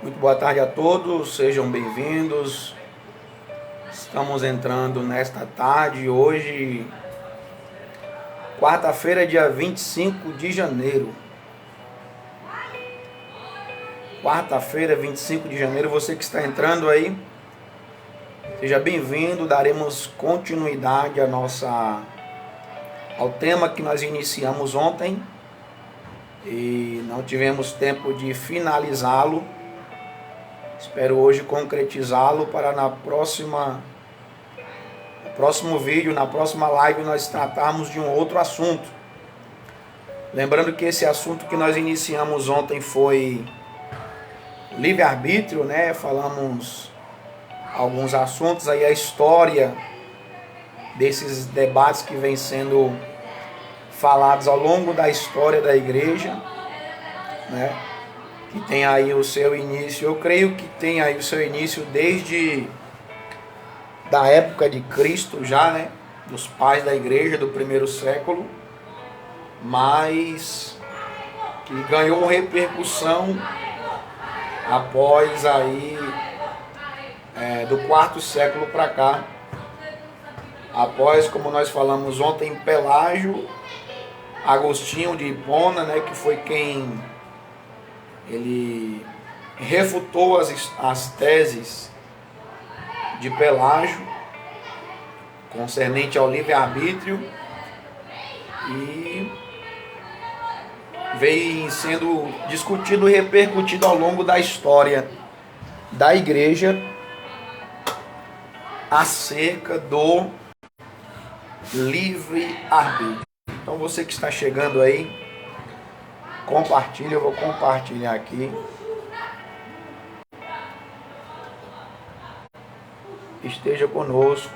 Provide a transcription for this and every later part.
Muito boa tarde a todos, sejam bem-vindos. Estamos entrando nesta tarde, hoje, quarta-feira, dia 25 de janeiro. Quarta-feira, 25 de janeiro, você que está entrando aí, seja bem-vindo. Daremos continuidade ao tema que nós iniciamos ontem e não tivemos tempo de finalizá-lo. Espero hoje concretizá-lo para no próximo vídeo, na próxima live, nós tratarmos de um outro assunto. Lembrando que esse assunto que nós iniciamos ontem foi livre-arbítrio, né? Falamos alguns assuntos aí, a história desses debates que vem sendo falados ao longo da história da igreja, né? Que tem aí o seu início, eu creio que tem aí o seu início desde da época de Cristo já, né? Dos pais da igreja do primeiro século, mas que ganhou repercussão após aí do quarto século para cá, após, como nós falamos ontem, Pelágio, Agostinho de Hipona, né? Que foi quem ele refutou as teses de Pelágio concernente ao livre-arbítrio e veio sendo discutido e repercutido ao longo da história da igreja acerca do livre-arbítrio. Então você que está chegando aí, compartilha, eu vou compartilhar aqui. Esteja conosco.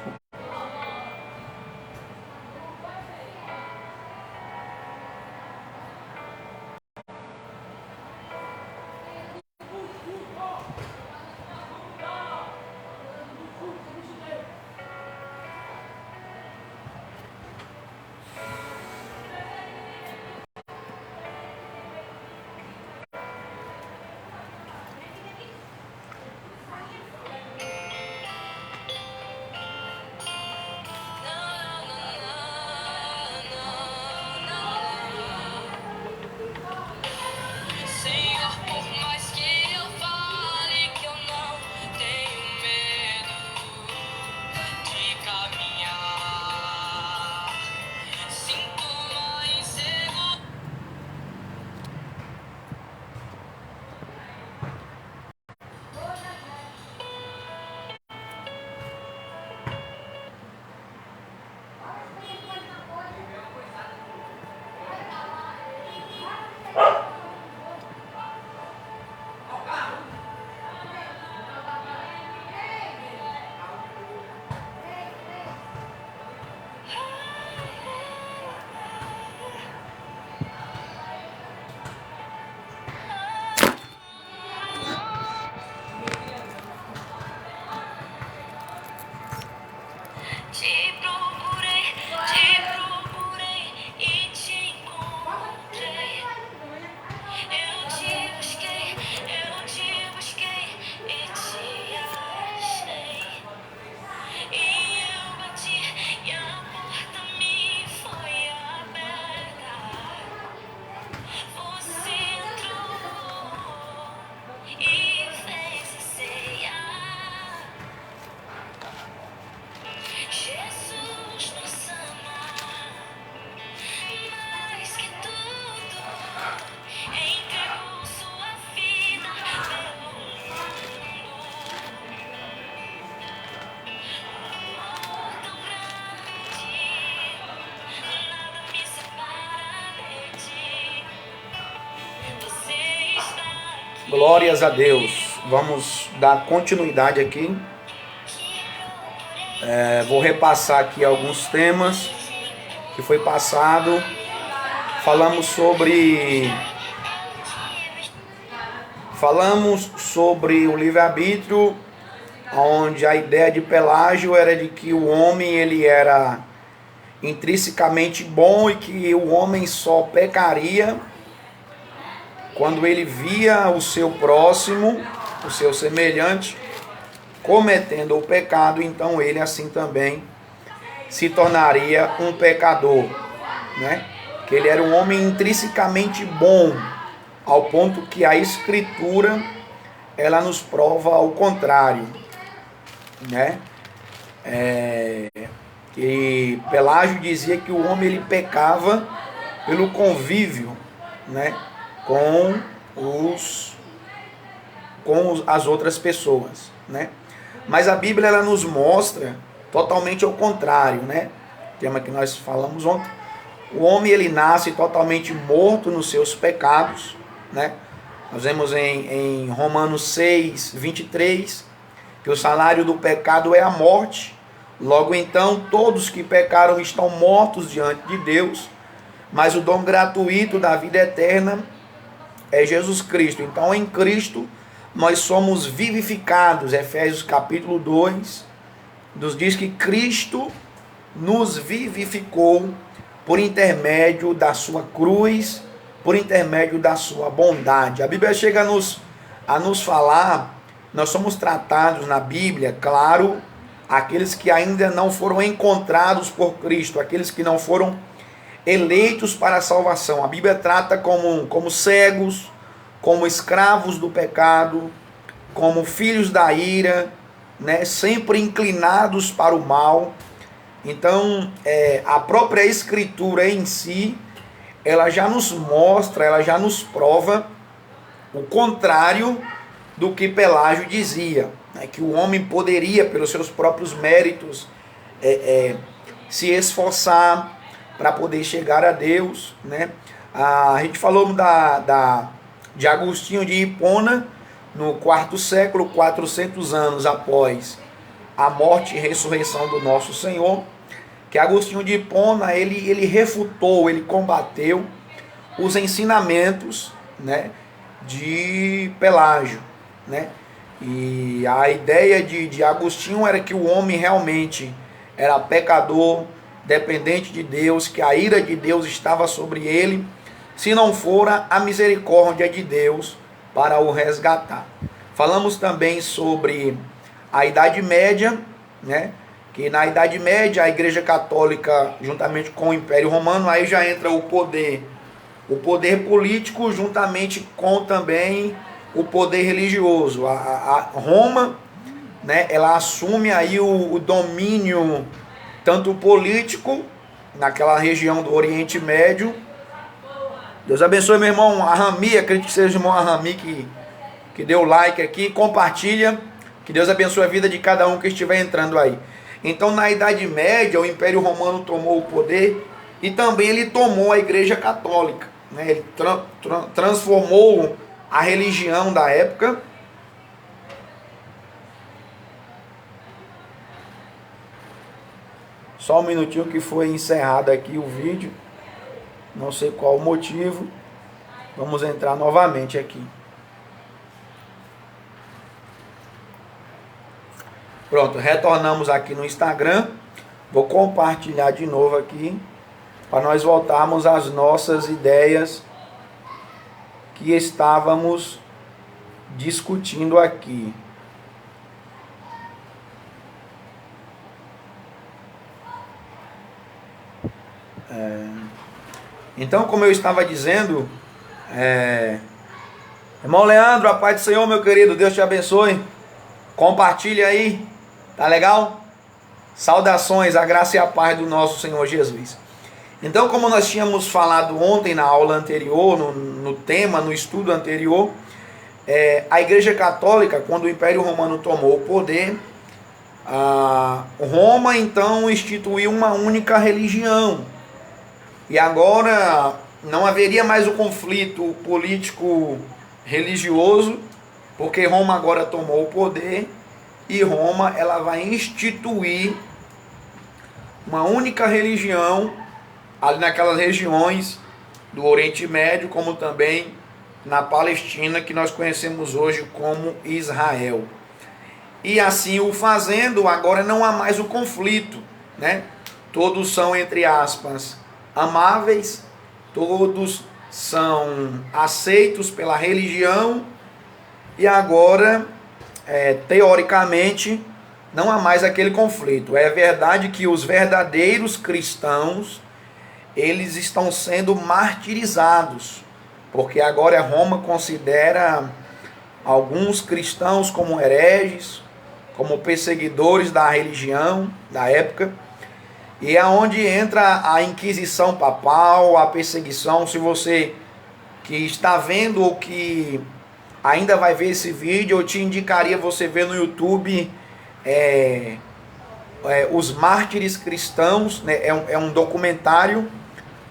Glórias a Deus. Vamos dar continuidade aqui. Vou repassar aqui alguns temas que foi passado. Falamos sobre o livre-arbítrio, onde a ideia de Pelágio era de que o homem ele era intrinsecamente bom e que o homem só pecaria quando ele via o seu próximo o seu semelhante, cometendo o pecado, então ele assim também se tornaria um pecador, né? Que ele era um homem intrinsecamente bom, ao ponto que a Escritura ela nos prova ao contrário, né? Que Pelágio dizia que o homem ele pecava pelo convívio, né? com as outras pessoas, né? Mas a Bíblia ela nos mostra totalmente ao contrário, né? Tema que nós falamos ontem. O homem ele nasce totalmente morto nos seus pecados, né? Nós vemos em Romanos 6, 23, que o salário do pecado é a morte. Logo então, todos que pecaram estão mortos diante de Deus, mas o dom gratuito da vida eterna é Jesus Cristo. Então, em Cristo, nós somos vivificados. Efésios capítulo 2 nos diz que Cristo nos vivificou por intermédio da sua cruz, por intermédio da sua bondade. A Bíblia chega a nos falar, nós somos tratados na Bíblia, claro, aqueles que ainda não foram encontrados por Cristo, aqueles que não foram eleitos para a salvação. A Bíblia trata como cegos, como escravos do pecado, como filhos da ira, né, sempre inclinados para o mal. Então, a própria Escritura em si, ela já nos mostra, ela já nos prova o contrário do que Pelágio dizia, né, que o homem poderia, pelos seus próprios méritos, se esforçar para poder chegar a Deus, né? A gente falou de Agostinho de Hipona, no quarto século, 400 anos após a morte e ressurreição do nosso Senhor, que Agostinho de Hipona, ele refutou, ele combateu os ensinamentos, né, de Pelágio, né? E a ideia de Agostinho era que o homem realmente era pecador, dependente de Deus, que a ira de Deus estava sobre ele, se não fora a misericórdia de Deus para o resgatar. Falamos também sobre a Idade Média, né? Que na Idade Média a Igreja Católica, juntamente com o Império Romano, aí já entra o poder político, juntamente com também o poder religioso. A Roma, né? Ela assume aí o domínio tanto político naquela região do Oriente Médio. Deus abençoe meu irmão Arami, acredito que seja o irmão Arami que deu like aqui, compartilha, que Deus abençoe a vida de cada um que estiver entrando aí. Então, na Idade Média, o Império Romano tomou o poder e também ele tomou a Igreja Católica, né? Ele transformou a religião da época. Só um minutinho que foi encerrado aqui o vídeo. Não sei qual o motivo. Vamos entrar novamente aqui. Pronto, retornamos aqui no Instagram. Vou compartilhar de novo aqui para nós voltarmos às nossas ideias que estávamos discutindo aqui. Então, como eu estava dizendo, irmão Leandro, a paz do Senhor, meu querido, Deus te abençoe. Compartilha aí, tá legal? Saudações, a graça e a paz do nosso Senhor Jesus. Então, como nós tínhamos falado ontem na aula anterior, no tema, no estudo anterior, a Igreja Católica, quando o Império Romano tomou o poder, Roma então instituiu uma única religião. E agora não haveria mais o conflito político religioso, porque Roma agora tomou o poder e Roma ela vai instituir uma única religião ali naquelas regiões do Oriente Médio, como também na Palestina, que nós conhecemos hoje como Israel. E assim o fazendo, agora não há mais o conflito, né? Todos são, entre aspas, amáveis, todos são aceitos pela religião, e agora teoricamente, não há mais aquele conflito. É verdade que os verdadeiros cristãos, eles estão sendo martirizados, porque agora Roma considera alguns cristãos como hereges, como perseguidores da religião da época, e é onde entra a Inquisição papal, a perseguição. Se você que está vendo ou que ainda vai ver esse vídeo, eu te indicaria você ver no YouTube Os Mártires Cristãos, né? É um documentário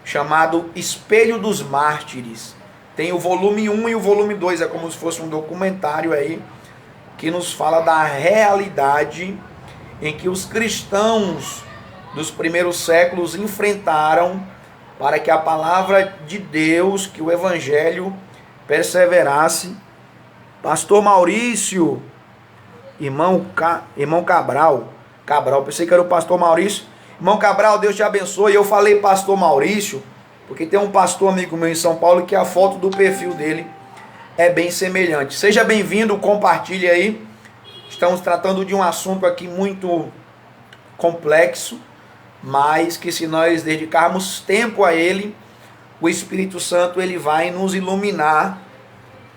chamado Espelho dos Mártires. Tem o volume 1 e o volume 2, é como se fosse um documentário aí, que nos fala da realidade em que os cristãos dos primeiros séculos enfrentaram para que a palavra de Deus, que o evangelho perseverasse. Pastor Maurício, irmão Cabral, pensei que era o pastor Maurício. Irmão Cabral, Deus te abençoe. Eu falei pastor Maurício, porque tem um pastor amigo meu em São Paulo que a foto do perfil dele é bem semelhante. Seja bem-vindo, compartilhe aí. Estamos tratando de um assunto aqui muito complexo, mas que se nós dedicarmos tempo a ele, o Espírito Santo ele vai nos iluminar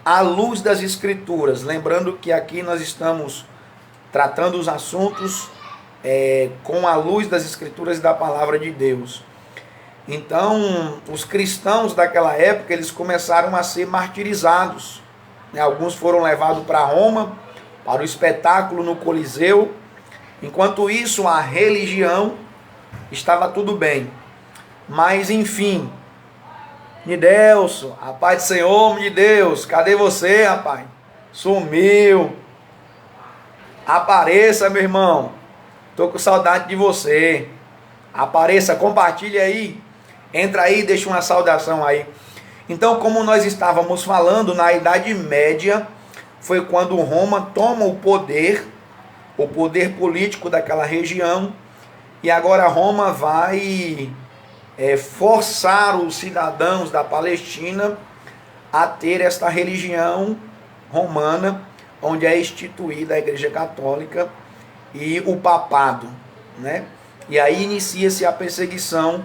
à luz das Escrituras. Lembrando que aqui nós estamos tratando os assuntos com a luz das Escrituras e da Palavra de Deus. Então, os cristãos daquela época, eles começaram a ser martirizados, né? Alguns foram levados para Roma, para o espetáculo no Coliseu. Enquanto isso, a religião estava tudo bem. Mas, enfim, Nidelson, a paz do Senhor, homem de Deus, cadê você, rapaz? Sumiu. Apareça, meu irmão. Tô com saudade de você. Apareça, compartilha aí. Entra aí, deixa uma saudação aí. Então, como nós estávamos falando, na Idade Média, foi quando Roma toma o poder político daquela região, e agora Roma vai forçar os cidadãos da Palestina a ter esta religião romana, onde é instituída a Igreja Católica e o papado, né? E aí inicia-se a perseguição.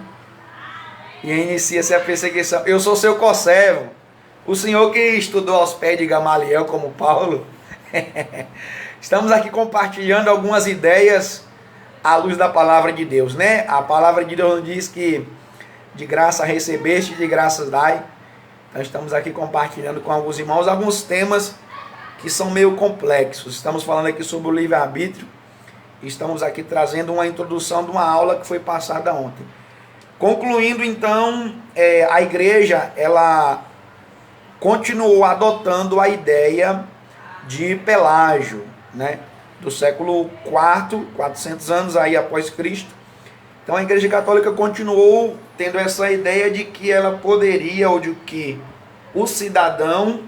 Eu sou seu conservo. O senhor que estudou aos pés de Gamaliel como Paulo. Estamos aqui compartilhando algumas ideias à luz da palavra de Deus, né? A palavra de Deus diz que de graça recebeste, de graça dai. Então estamos aqui compartilhando com alguns irmãos alguns temas que são meio complexos. Estamos falando aqui sobre o livre-arbítrio. Estamos aqui trazendo uma introdução de uma aula que foi passada ontem. Concluindo, então, a igreja, ela continuou adotando a ideia de Pelágio, né? Do século IV, 400 anos aí após Cristo. Então a Igreja Católica continuou tendo essa ideia de que ela poderia, ou de que o cidadão,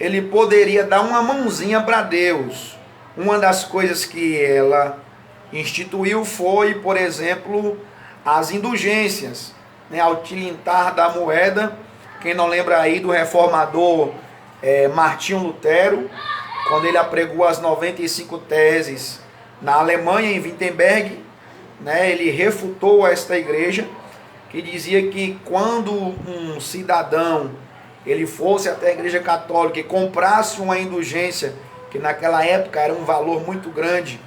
ele poderia dar uma mãozinha para Deus. Uma das coisas que ela instituiu foi, por exemplo, as indulgências, né? Ao tilintar da moeda. Quem não lembra aí do reformador Martinho Lutero, quando ele apregou as 95 teses na Alemanha, em Wittenberg, né? Ele refutou esta igreja, que dizia que quando um cidadão ele fosse até a Igreja Católica e comprasse uma indulgência, que naquela época era um valor muito grande,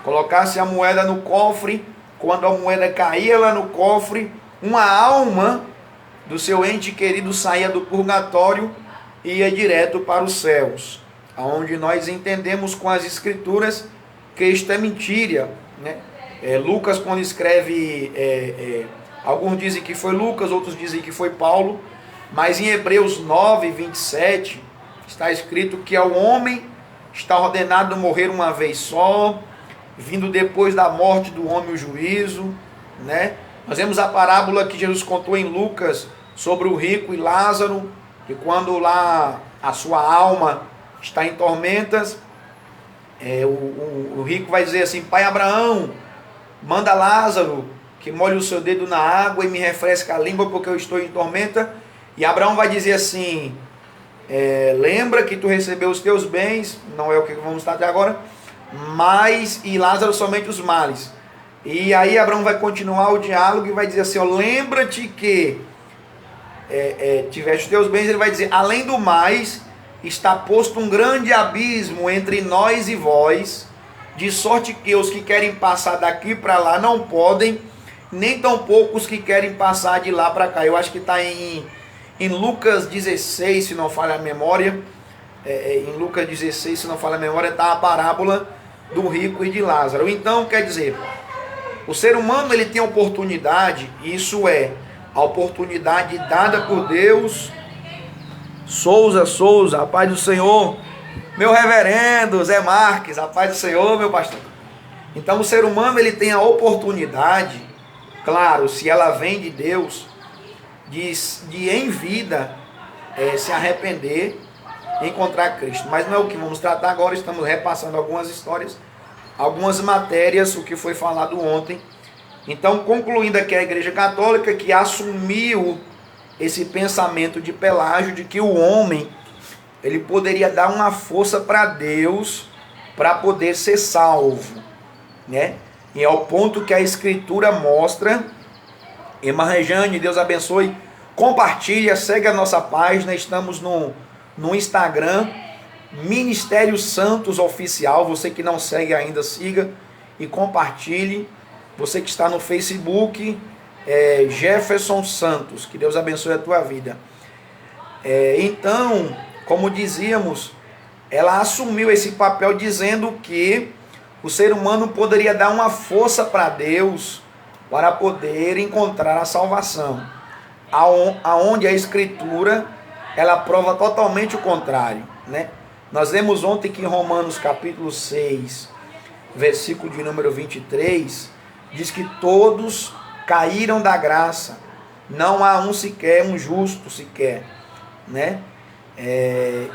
colocasse a moeda no cofre, quando a moeda caía lá no cofre, uma alma do seu ente querido saía do purgatório e ia direto para os céus, onde nós entendemos com as Escrituras que isto é mentira, né? Lucas, quando escreve, alguns dizem que foi Lucas, outros dizem que foi Paulo, mas em Hebreus 9, 27, está escrito que ao homem está ordenado morrer uma vez só, vindo depois da morte do homem o juízo, né? Nós vemos a parábola que Jesus contou em Lucas sobre o rico e Lázaro, que quando lá a sua alma está em tormentas, o rico vai dizer assim: Pai Abraão, manda Lázaro que molhe o seu dedo na água e me refresque a língua, porque eu estou em tormenta. E Abraão vai dizer assim: lembra que tu recebeu os teus bens, não é o que vamos estar até agora, e Lázaro somente os males. E aí Abraão vai continuar o diálogo e vai dizer assim, ó, lembra-te que tiveste os teus bens, ele vai dizer, além do mais, está posto um grande abismo entre nós e vós, de sorte que os que querem passar daqui para lá não podem, nem tampouco os que querem passar de lá para cá. Eu acho que está em Lucas 16, se não falha a memória, em Lucas 16, se não falha a memória, está a parábola do rico e de Lázaro. Então, quer dizer, o ser humano ele tem a oportunidade, isso é, a oportunidade dada por Deus. Souza, a paz do Senhor, meu reverendo Zé Marques, a paz do Senhor, meu pastor. Então o ser humano ele tem a oportunidade, claro, se ela vem de Deus, de em vida se arrepender e encontrar Cristo. Mas não é o que vamos tratar agora, estamos repassando algumas histórias, algumas matérias, o que foi falado ontem. Então, concluindo aqui a Igreja Católica, que assumiu esse pensamento de Pelágio, de que o homem ele poderia dar uma força para Deus para poder ser salvo, né? E é o ponto que a Escritura mostra. Irmã Rejane, Deus abençoe, compartilha, segue a nossa página, estamos no Instagram, Ministério Santos Oficial, você que não segue ainda, siga e compartilhe. Você que está no Facebook, Jefferson Santos, que Deus abençoe a tua vida. Então, como dizíamos, ela assumiu esse papel dizendo que o ser humano poderia dar uma força para Deus para poder encontrar a salvação, aonde a Escritura ela prova totalmente o contrário, né? Nós lemos ontem que em Romanos capítulo 6, versículo de número 23, diz que todos caíram da graça, não há um sequer, um justo sequer, né?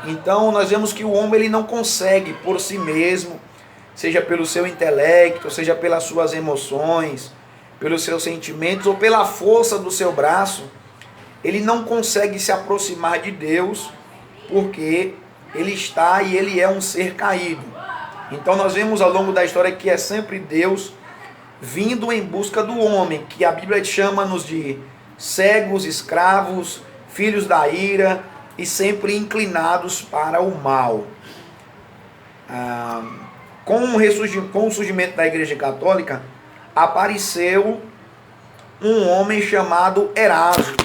Então nós vemos que o homem ele não consegue por si mesmo, seja pelo seu intelecto, seja pelas suas emoções, pelos seus sentimentos ou pela força do seu braço, ele não consegue se aproximar de Deus, porque ele está e ele é um ser caído. Então nós vemos ao longo da história que é sempre Deus vindo em busca do homem, que a Bíblia chama-nos de cegos, escravos, filhos da ira e sempre inclinados para o mal. Com o surgimento da Igreja Católica, apareceu um homem chamado Erasmo.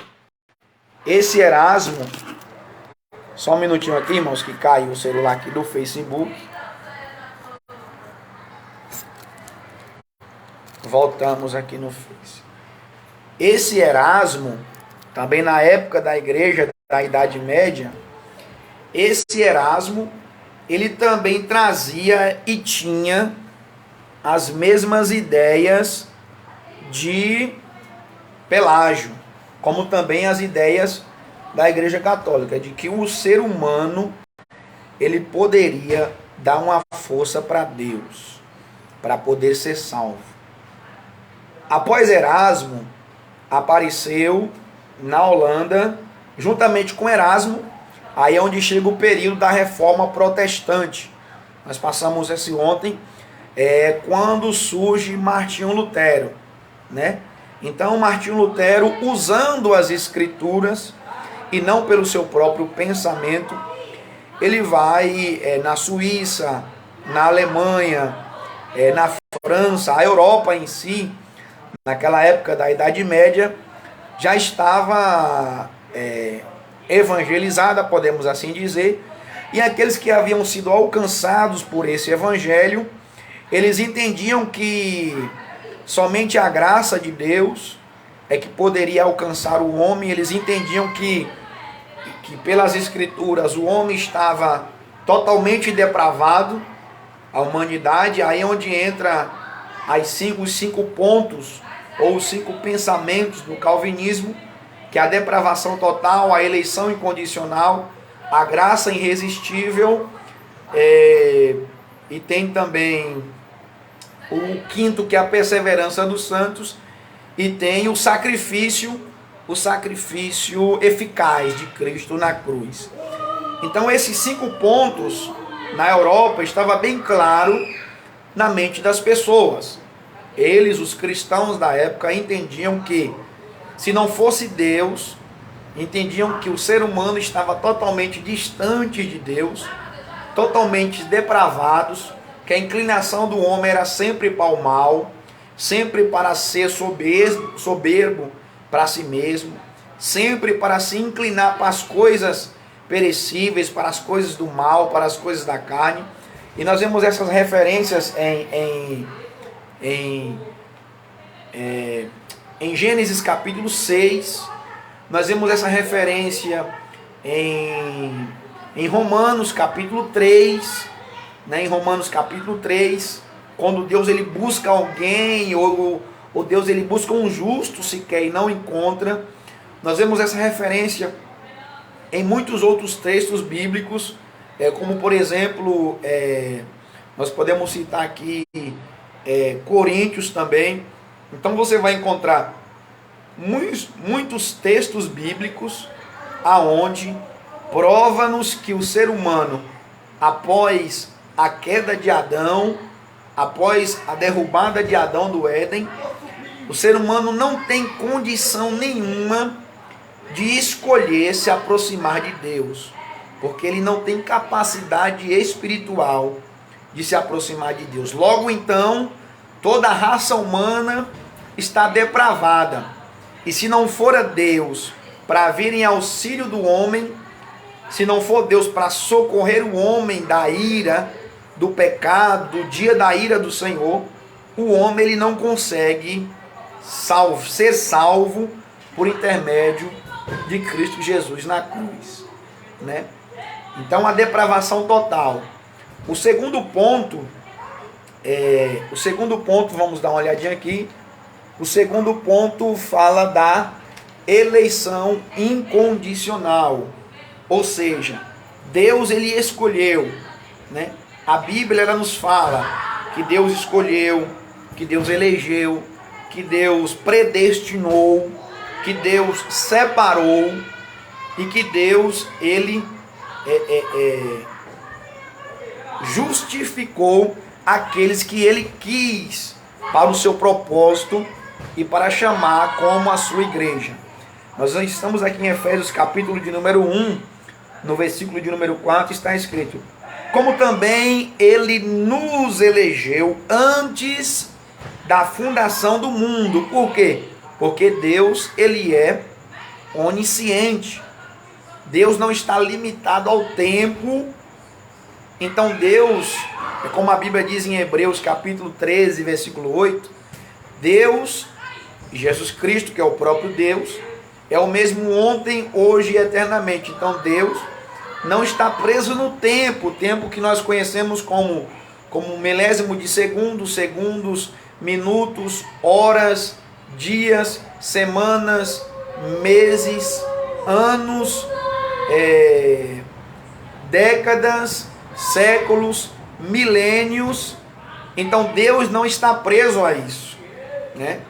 Esse Erasmo, só um minutinho aqui, irmãos, que caiu o celular aqui do Facebook. Voltamos aqui no Face. Esse Erasmo, também na época da Igreja da Idade Média, esse Erasmo, ele também trazia e tinha as mesmas ideias de Pelágio, como também as ideias da Igreja Católica, de que o ser humano ele poderia dar uma força para Deus, para poder ser salvo. Após Erasmo, apareceu na Holanda, juntamente com Erasmo, aí é onde chega o período da Reforma Protestante. Nós passamos esse ontem, quando surge Martinho Lutero, né? Então Martinho Lutero, usando as Escrituras e não pelo seu próprio pensamento, ele vai na Suíça, na Alemanha, na França, a Europa em si, naquela época da Idade Média, já estava evangelizada, podemos assim dizer, e aqueles que haviam sido alcançados por esse evangelho, eles entendiam que somente a graça de Deus é que poderia alcançar o homem. Eles entendiam que pelas Escrituras o homem estava totalmente depravado, a humanidade. Aí é onde entra os 5 pontos ou os 5 pensamentos do calvinismo, que é a depravação total, a eleição incondicional, a graça irresistível, e tem também o 5º, que é a perseverança dos santos, e tem o sacrifício eficaz de Cristo na cruz. Então esses 5 pontos na Europa estava bem claro na mente das pessoas. Eles, os cristãos da época, entendiam que se não fosse Deus, entendiam que o ser humano estava totalmente distante de Deus, totalmente depravados, que a inclinação do homem era sempre para o mal, sempre para ser soberbo para si mesmo, sempre para se inclinar para as coisas perecíveis, para as coisas do mal, para as coisas da carne. E nós vemos essas referências em Gênesis capítulo 6, nós vemos essa referência em Romanos capítulo 3, né? Em Romanos capítulo 3, quando Deus ele busca alguém, ou Deus ele busca um justo sequer e não encontra. Nós vemos essa referência em muitos outros textos bíblicos, como por exemplo, nós podemos citar aqui Coríntios também. Então você vai encontrar muitos textos bíblicos aonde prova-nos que o ser humano, após a queda de Adão, após a derrubada de Adão do Éden, o ser humano não tem condição nenhuma de escolher se aproximar de Deus, porque ele não tem capacidade espiritual de se aproximar de Deus. Logo então, toda a raça humana está depravada. E se não for Deus para vir em auxílio do homem, se não for Deus para socorrer o homem da ira, do pecado, do dia da ira do Senhor, o homem ele não consegue ser salvo por intermédio de Cristo Jesus na cruz, né? Então a depravação total. O segundo ponto, vamos dar uma olhadinha aqui. O segundo ponto fala da eleição incondicional, ou seja, Deus ele escolheu, né? A Bíblia ela nos fala que Deus escolheu, que Deus elegeu, que Deus predestinou, que Deus separou e que Deus ele justificou aqueles que ele quis para o seu propósito e para chamar como a sua igreja. Nós estamos aqui em Efésios capítulo de número 1, no versículo de número 4 está escrito: como também ele nos elegeu antes da fundação do mundo. Por quê? Porque Deus ele é onisciente. Deus não está limitado ao tempo. Então Deus, como a Bíblia diz em Hebreus capítulo 13, versículo 8, Deus, Jesus Cristo, que é o próprio Deus, é o mesmo ontem, hoje e eternamente. Então Deus não está preso no tempo, o tempo que nós conhecemos como milésimo de segundo, segundos, minutos, horas, dias, semanas, meses, anos, décadas, séculos, milênios. Então Deus não está preso a isso, né?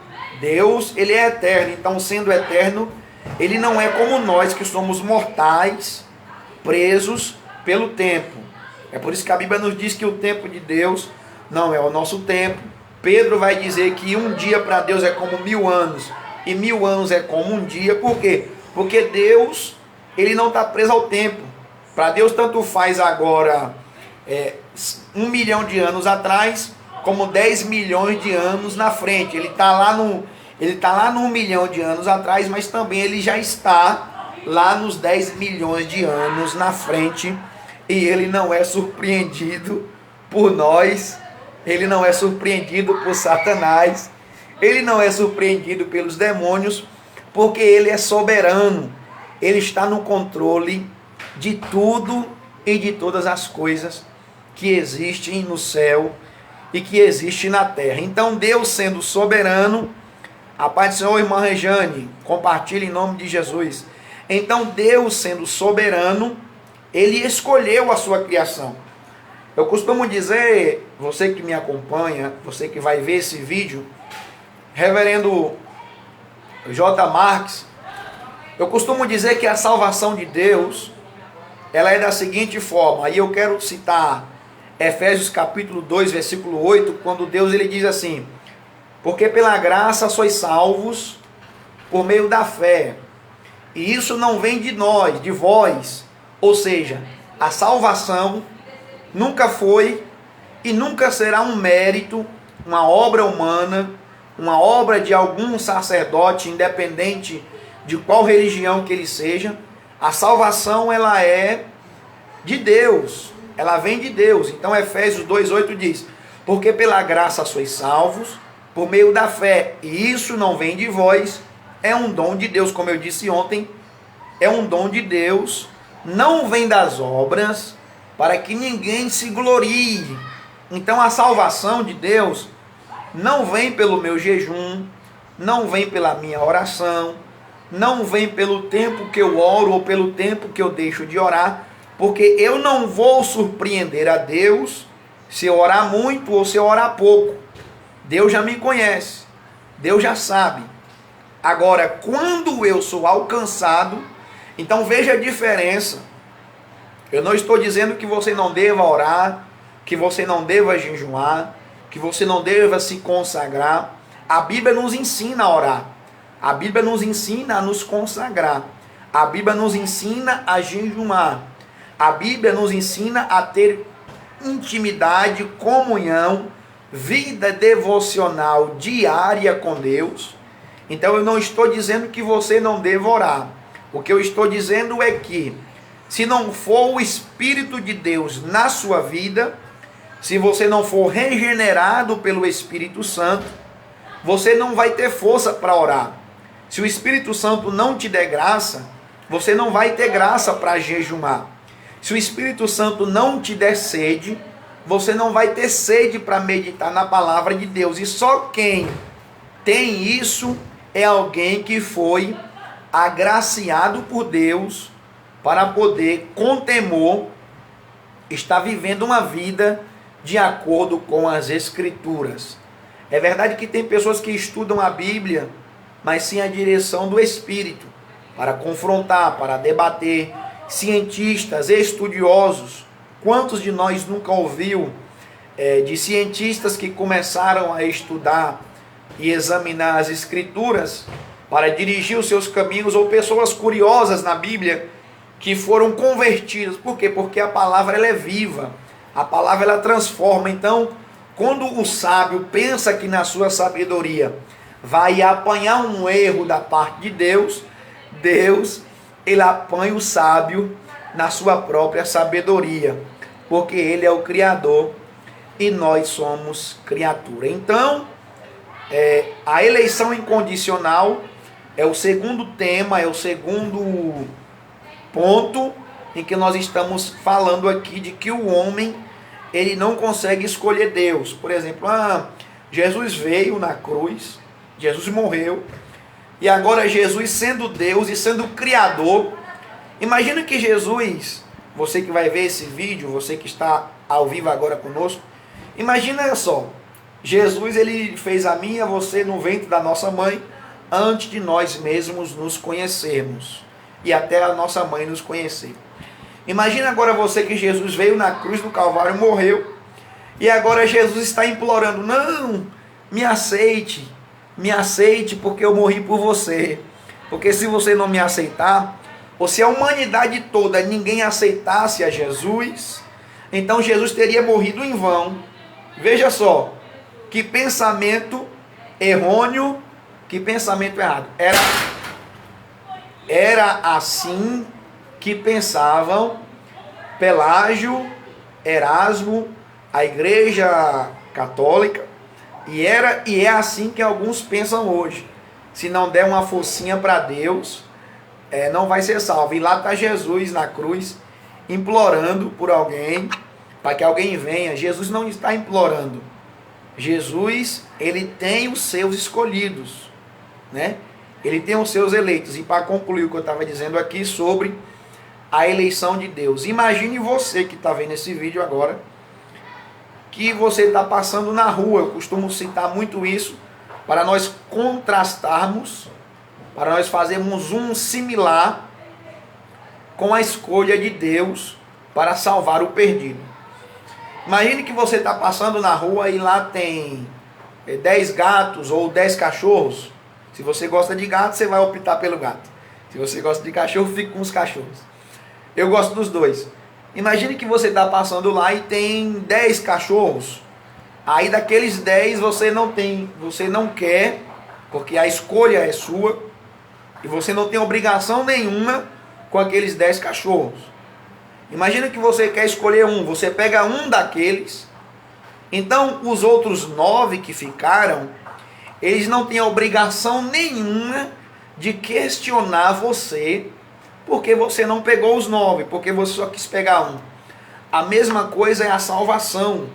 Deus ele é eterno. Então, sendo eterno, ele não é como nós que somos mortais, presos pelo tempo. É por isso que a Bíblia nos diz que o tempo de Deus não é o nosso tempo. Pedro vai dizer que um dia para Deus é como 1000 anos e 1000 anos é como um dia. Por quê? Porque Deus ele não está preso ao tempo. Para Deus tanto faz agora 1 milhão de anos atrás como 10 milhões de anos na frente. Ele está lá no 1 milhão de anos atrás, mas também ele já está lá nos 10 milhões de anos na frente. E ele não é surpreendido por nós, ele não é surpreendido por Satanás, ele não é surpreendido pelos demônios, porque ele é soberano. Ele está no controle de tudo e de todas as coisas que existem no céu e que existem na terra. Então Deus sendo soberano, a paz do Senhor, irmã Rejane, compartilhe em nome de Jesus. Então Deus sendo soberano, ele escolheu a sua criação. Eu costumo dizer, você que me acompanha, você que vai ver esse vídeo, reverendo J. Marques, eu costumo dizer que a salvação de Deus ela é da seguinte forma. Aí eu quero citar Efésios capítulo 2, versículo 8, quando Deus ele diz assim: porque pela graça sois salvos por meio da fé. E isso não vem de nós, de vós. Ou seja, a salvação nunca foi e nunca será um mérito, uma obra humana, uma obra de algum sacerdote, independente de qual religião que ele seja. A salvação, ela é de Deus, ela vem de Deus. Então Efésios 2:8 diz: porque pela graça sois salvos por meio da fé, e isso não vem de vós, é um dom de Deus. Como eu disse ontem, é um dom de Deus, não vem das obras, para que ninguém se glorie. Então a salvação de Deus não vem pelo meu jejum, não vem pela minha oração, não vem pelo tempo que eu oro ou pelo tempo que eu deixo de orar, porque eu não vou surpreender a Deus se eu orar muito ou se eu orar pouco. Deus já me conhece, Deus já sabe. Agora, quando eu sou alcançado, então veja a diferença. Eu não estou dizendo que você não deva orar, que você não deva jejuar, que você não deva se consagrar. A Bíblia nos ensina a orar. A Bíblia nos ensina a nos consagrar. A Bíblia nos ensina a jejuar. A Bíblia nos ensina a ter intimidade, comunhão, vida devocional diária com Deus. Então eu não estou dizendo que você não deva orar. O que eu estou dizendo é que, se não for o Espírito de Deus na sua vida, se você não for regenerado pelo Espírito Santo, você não vai ter força para orar. Se o Espírito Santo não te der graça, você não vai ter graça para jejuar. Se o Espírito Santo não te der sede, você não vai ter sede para meditar na palavra de Deus. E só quem tem isso é alguém que foi agraciado por Deus para poder, com temor, estar vivendo uma vida de acordo com as Escrituras. É verdade que tem pessoas que estudam a Bíblia, mas sem a direção do Espírito, para confrontar, para debater. Cientistas, estudiosos, quantos de nós nunca ouviu de cientistas que começaram a estudar e examinar as Escrituras para dirigir os seus caminhos, ou pessoas curiosas na Bíblia que foram convertidas? Por quê? Porque a palavra ela é viva, a palavra ela transforma. Então, quando o sábio pensa que na sua sabedoria vai apanhar um erro da parte de Deus, ele apanha o sábio na sua própria sabedoria, porque ele é o Criador e nós somos criatura. Então, a eleição incondicional é o segundo tema, é o segundo ponto em que nós estamos falando aqui, de que o homem ele não consegue escolher Deus. Por exemplo, Jesus veio na cruz, Jesus morreu, e agora Jesus, sendo Deus e sendo Criador, imagina que Jesus, você que vai ver esse vídeo, você que está ao vivo agora conosco, imagina só, Jesus ele fez a mim e a você no ventre da nossa mãe, antes de nós mesmos nos conhecermos, e até a nossa mãe nos conhecer. Imagina agora você que Jesus veio na cruz do Calvário, morreu, e agora Jesus está implorando: não, me aceite porque eu morri por você. Porque se você não me aceitar, ou se a humanidade toda ninguém aceitasse a Jesus, então Jesus teria morrido em vão. Veja só, que pensamento errôneo, que pensamento errado. Era assim que pensavam Pelágio, Erasmo, a Igreja Católica, e é assim que alguns pensam hoje. Se não der uma forcinha para Deus, não vai ser salvo. E lá está Jesus na cruz, implorando por alguém, para que alguém venha. Jesus não está implorando. Jesus, ele tem os seus escolhidos, né? Ele tem os seus eleitos. E para concluir o que eu estava dizendo aqui sobre a eleição de Deus, imagine você que está vendo esse vídeo agora, que você está passando na rua. Eu costumo citar muito isso, para nós contrastarmos, para nós fazermos um similar com a escolha de Deus para salvar o perdido. Imagine que você está passando na rua e lá tem 10 gatos ou 10 cachorros. Se você gosta de gato, você vai optar pelo gato. Se você gosta de cachorro, fica com os cachorros. Eu gosto dos dois. Imagine que você está passando lá e tem 10 cachorros. Aí daqueles 10 você não quer, porque a escolha é sua, e você não tem obrigação nenhuma com aqueles 10 cachorros. Imagina que você quer escolher um, você pega um daqueles, então os outros 9 que ficaram, eles não têm obrigação nenhuma de questionar você, porque você não pegou os 9, porque você só quis pegar um. A mesma coisa é a salvação.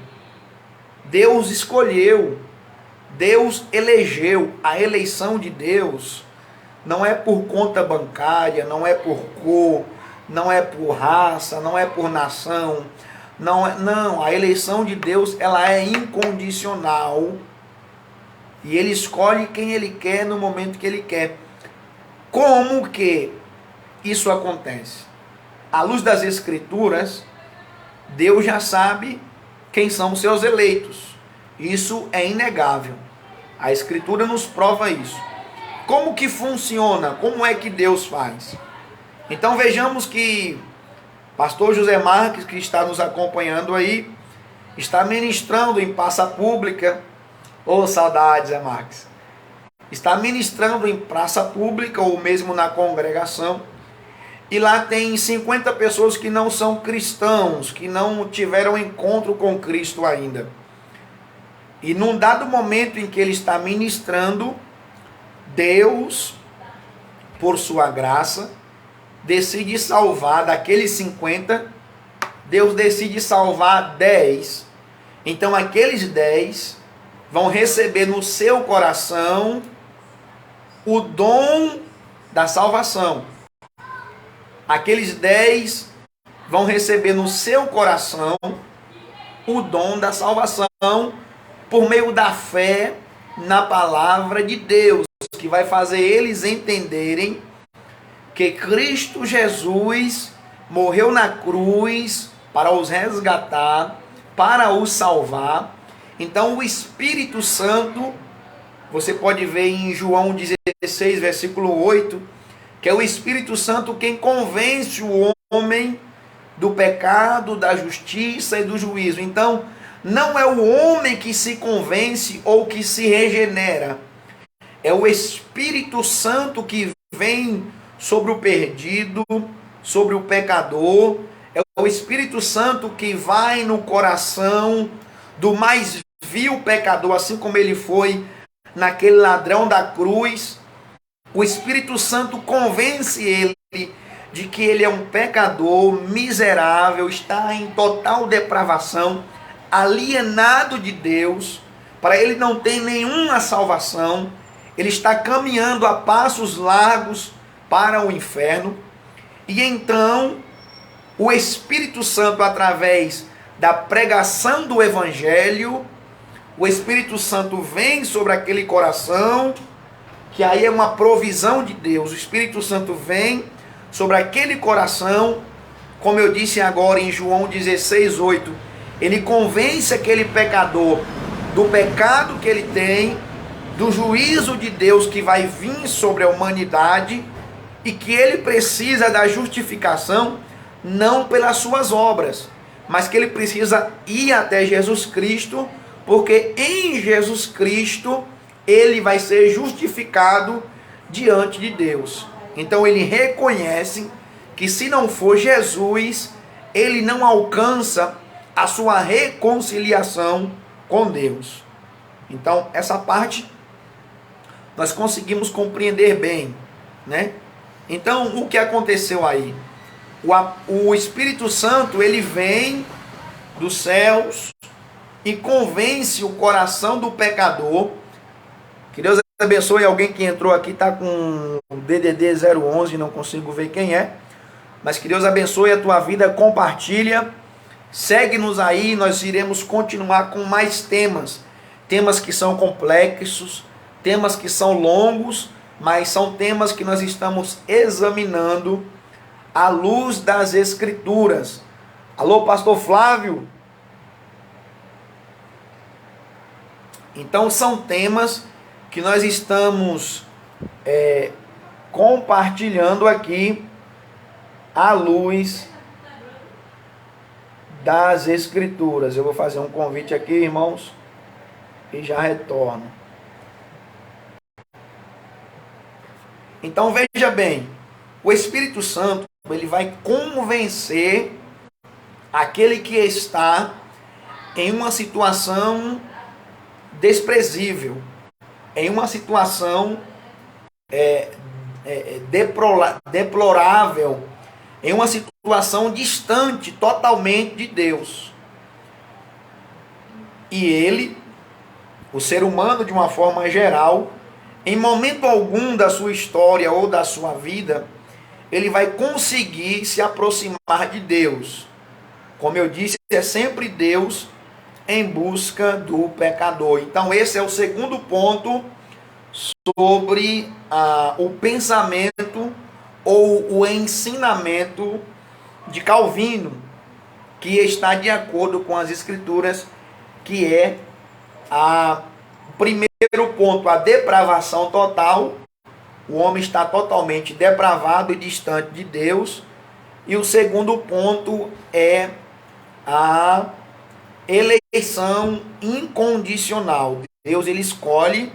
Deus escolheu, Deus elegeu. A eleição de Deus não é por conta bancária, não é por cor, não é por raça, não é por nação, não, a eleição de Deus, ela é incondicional, e Ele escolhe quem Ele quer no momento que Ele quer. Como que isso acontece? À luz das Escrituras, Deus já sabe quem são os seus eleitos, isso é inegável, a Escritura nos prova isso. Como que funciona? Como é que Deus faz? Então vejamos que pastor José Marques, que está nos acompanhando aí, está ministrando em praça pública. Ô, saudades, Zé Marques. Está ministrando em praça pública ou mesmo na congregação. E lá tem 50 pessoas que não são cristãos, que não tiveram encontro com Cristo ainda. E num dado momento em que ele está ministrando, Deus, por sua graça, decide salvar daqueles 50, Deus decide salvar 10. Então aqueles 10 vão receber no seu coração o dom da salvação. Aqueles 10 vão receber no seu coração o dom da salvação por meio da fé na palavra de Deus, que vai fazer eles entenderem que Cristo Jesus morreu na cruz para os resgatar, para os salvar. Então o Espírito Santo, você pode ver em João 16, versículo 8, que é o Espírito Santo quem convence o homem do pecado, da justiça e do juízo. Então, não é o homem que se convence ou que se regenera, é o Espírito Santo que vem sobre o perdido, sobre o pecador. É o Espírito Santo que vai no coração do mais vil pecador, assim como ele foi naquele ladrão da cruz. O Espírito Santo convence ele de que ele é um pecador miserável, está em total depravação, alienado de Deus, para ele não tem nenhuma salvação, ele está caminhando a passos largos para o inferno. E então o Espírito Santo, através da pregação do Evangelho, o Espírito Santo vem sobre aquele coração, que aí é uma provisão de Deus. O Espírito Santo vem sobre aquele coração, como eu disse agora em João 16, 8, ele convence aquele pecador do pecado que ele tem, do juízo de Deus que vai vir sobre a humanidade, e que ele precisa da justificação não pelas suas obras, mas que ele precisa ir até Jesus Cristo, porque em Jesus Cristo ele vai ser justificado diante de Deus. Então ele reconhece que se não for Jesus, ele não alcança a sua reconciliação com Deus. Então essa parte nós conseguimos compreender bem, né? Então o que aconteceu aí? O Espírito Santo, ele vem dos céus e convence o coração do pecador. Que Deus abençoe. Alguém que entrou aqui está com o DDD 011, não consigo ver quem é, mas que Deus abençoe a tua vida. Compartilha, segue-nos aí, nós iremos continuar com mais temas que são complexos, temas que são longos, mas são temas que nós estamos examinando à luz das Escrituras. Alô, pastor Flávio? Então são temas que nós estamos compartilhando aqui à luz das Escrituras. Eu vou fazer um convite aqui, irmãos, e já retorno. Então veja bem, o Espírito Santo, ele vai convencer aquele que está em uma situação desprezível, em uma situação deplorável, em uma situação distante totalmente de Deus. E ele, o ser humano de uma forma geral, em momento algum da sua história ou da sua vida, ele vai conseguir se aproximar de Deus. Como eu disse, é sempre Deus em busca do pecador. Então esse é o segundo ponto sobre o pensamento ou o ensinamento de Calvino, que está de acordo com as Escrituras, que é o primeiro ponto, a depravação total. O homem está totalmente depravado e distante de Deus. E o segundo ponto é a eleição incondicional. Deus ele escolhe,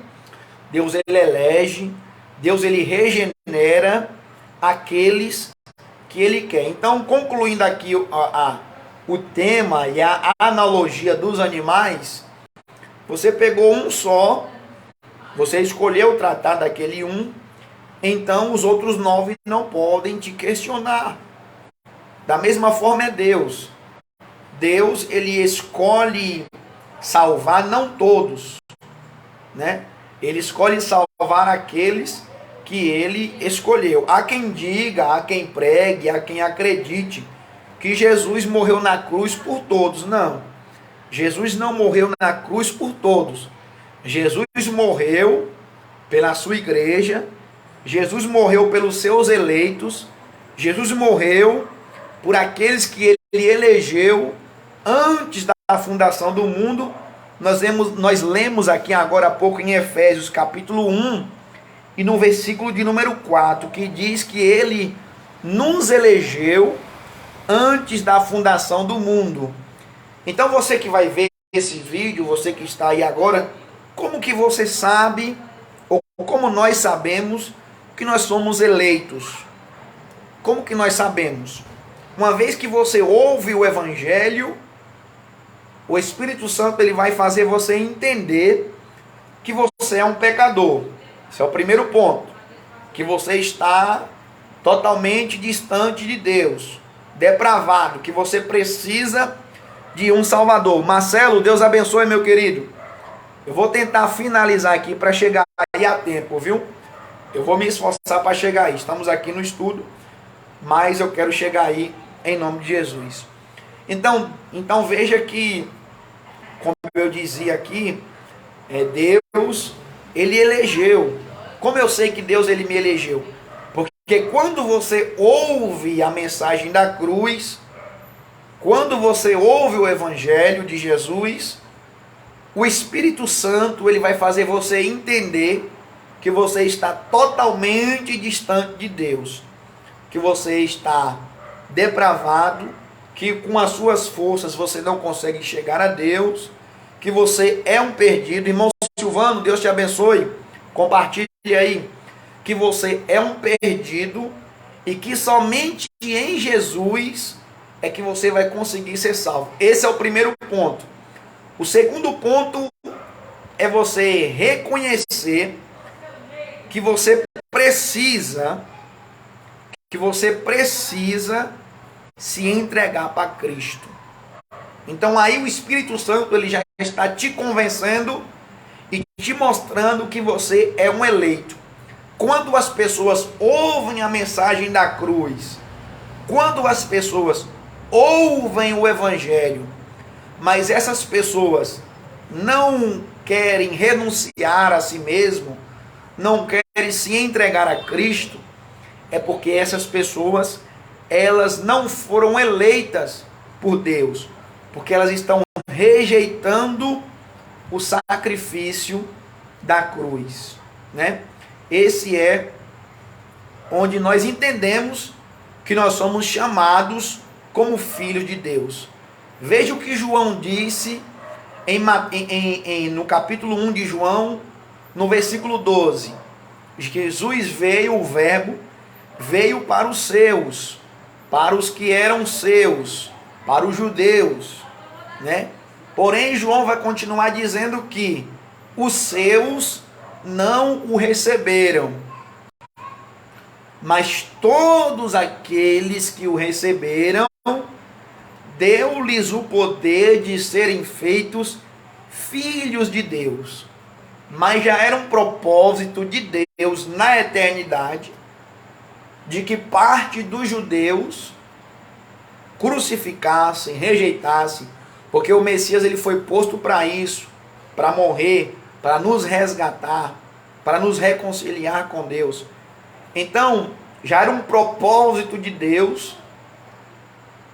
Deus ele elege, Deus ele regenera aqueles que ele quer. Então, concluindo aqui o tema e a analogia dos animais, você pegou um só, você escolheu tratar daquele um, então os outros 9 não podem te questionar. Da mesma forma é Deus. Deus, ele escolhe salvar não todos, né? Ele escolhe salvar aqueles que ele escolheu. Há quem diga, há quem pregue, há quem acredite que Jesus morreu na cruz por todos. Não. Jesus não morreu na cruz por todos. Jesus morreu pela sua igreja. Jesus morreu pelos seus eleitos. Jesus morreu por aqueles que ele elegeu antes da fundação do mundo. Nós lemos aqui agora há pouco em Efésios capítulo 1 e no versículo de número 4, que diz que ele nos elegeu antes da fundação do mundo. Então você que vai ver esse vídeo, você que está aí agora, como que você sabe, ou como nós sabemos que nós somos eleitos? Como que nós sabemos? Uma vez que você ouve o Evangelho, o Espírito Santo ele vai fazer você entender que você é um pecador. Esse é o primeiro ponto. Que você está totalmente distante de Deus, depravado, que você precisa de um Salvador. Marcelo, Deus abençoe, meu querido. Eu vou tentar finalizar aqui para chegar aí a tempo, viu? Eu vou me esforçar para chegar aí. Estamos aqui no estudo, mas eu quero chegar aí em nome de Jesus. Então veja que, como eu dizia aqui, Deus, ele elegeu. Como eu sei que Deus ele me elegeu? Porque quando você ouve a mensagem da cruz, quando você ouve o Evangelho de Jesus, o Espírito Santo ele vai fazer você entender que você está totalmente distante de Deus, que você está depravado, que com as suas forças você não consegue chegar a Deus, que você é um perdido. Irmão Silvano, Deus te abençoe, compartilhe aí, que você é um perdido e que somente em Jesus é que você vai conseguir ser salvo. Esse é o primeiro ponto. O segundo ponto é você reconhecer que você precisa se entregar para Cristo. Então aí o Espírito Santo ele já está te convencendo e te mostrando que você é um eleito. Quando as pessoas ouvem a mensagem da cruz, quando as pessoas ouvem o Evangelho, mas essas pessoas não querem renunciar a si mesmo, não querem se entregar a Cristo, é porque essas pessoas elas não foram eleitas por Deus, porque elas estão rejeitando o sacrifício da cruz, né? Esse é onde nós entendemos que nós somos chamados como filhos de Deus. Veja o que João disse no capítulo 1 de João, no versículo 12. Jesus veio, o verbo, veio para os seus, para os que eram seus, para os judeus, né? Porém, João vai continuar dizendo que os seus não o receberam, mas todos aqueles que o receberam, deu-lhes o poder de serem feitos filhos de Deus. Mas já era um propósito de Deus na eternidade, de que parte dos judeus crucificassem, rejeitassem, porque o Messias ele foi posto para isso, para morrer, para nos resgatar, para nos reconciliar com Deus. Então, já era um propósito de Deus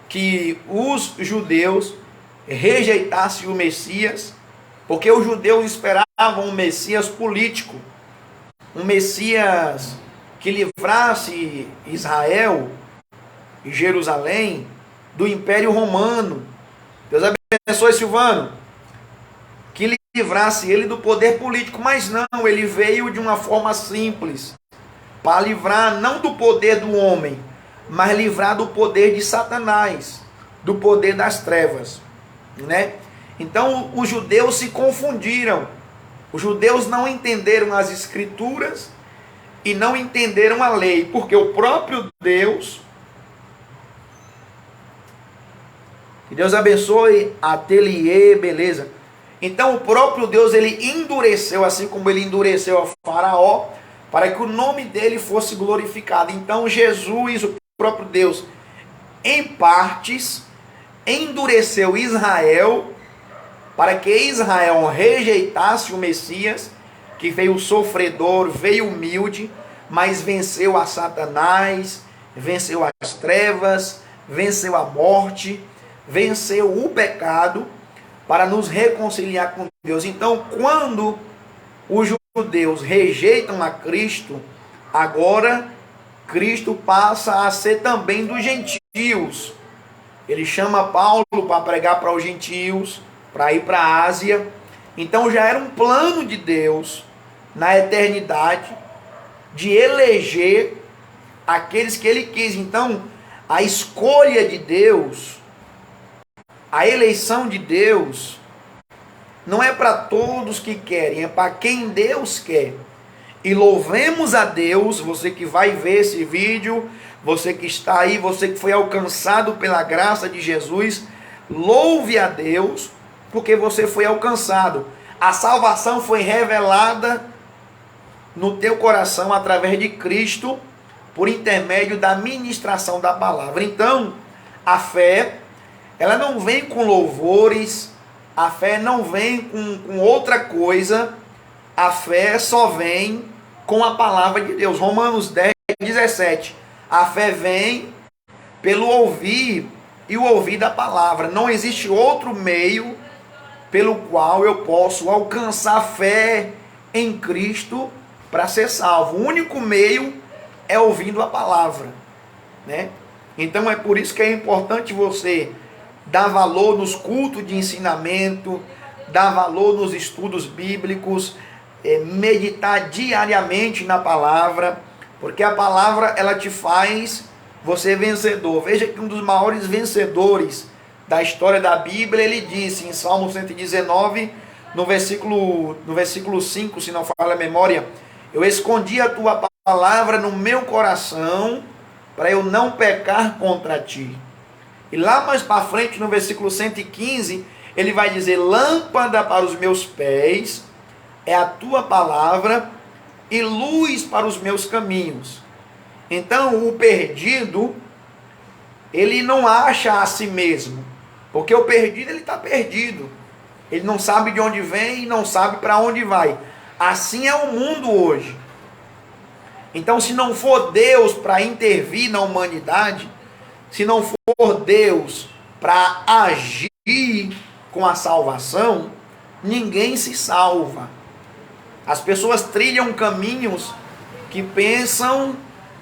que os judeus rejeitassem o Messias, porque os judeus esperavam um Messias político, um Messias que livrasse Israel e Jerusalém do Império Romano. Deus abençoe Silvano. Que livrasse ele do poder político, mas não, ele veio de uma forma simples, para livrar não do poder do homem, mas livrar do poder de Satanás, do poder das trevas, né? Então os judeus se confundiram, os judeus não entenderam as escrituras e não entenderam a lei, porque o próprio Deus, que Deus abençoe, ateliê, beleza. Então o próprio Deus, ele endureceu, assim como ele endureceu a Faraó, para que o nome dele fosse glorificado. Então Jesus, o próprio Deus, em partes, endureceu Israel, para que Israel rejeitasse o Messias, que veio sofredor, veio humilde, mas venceu a Satanás, venceu as trevas, venceu a morte, venceu o pecado, para nos reconciliar com Deus. Então, quando os judeus rejeitam a Cristo, agora Cristo passa a ser também dos gentios. Ele chama Paulo para pregar para os gentios, para ir para a Ásia. Então já era um plano de Deus na eternidade de eleger aqueles que ele quis. Então a escolha de Deus, a eleição de Deus, não é para todos que querem, é para quem Deus quer. E louvemos a Deus, você que vai ver esse vídeo, você que está aí, você que foi alcançado pela graça de Jesus, louve a Deus, porque você foi alcançado. A salvação foi revelada no teu coração através de Cristo, por intermédio da ministração da palavra. Então, a fé, ela não vem com louvores, a fé não vem com outra coisa, a fé só vem com a palavra de Deus. Romanos 10, 17. A fé vem pelo ouvir e o ouvir da palavra. Não existe outro meio pelo qual eu posso alcançar fé em Cristo para ser salvo. O único meio é ouvindo a palavra, né? Então é por isso que é importante você dar valor nos cultos de ensinamento, dar valor nos estudos bíblicos, meditar diariamente na palavra, porque a palavra ela te faz você vencedor. Veja que um dos maiores vencedores da história da Bíblia, ele disse em Salmo 119, no versículo 5, se não falha a memória: eu escondi a tua palavra no meu coração, para eu não pecar contra ti. E lá mais para frente, no versículo 115, ele vai dizer: lâmpada para os meus pés é a tua palavra e luz para os meus caminhos. Então, o perdido, ele não acha a si mesmo, porque o perdido, ele está perdido. Ele não sabe de onde vem e não sabe para onde vai. Assim é o mundo hoje. Então, se não for Deus para intervir na humanidade, se não for Deus para agir com a salvação, ninguém se salva. As pessoas trilham caminhos que pensam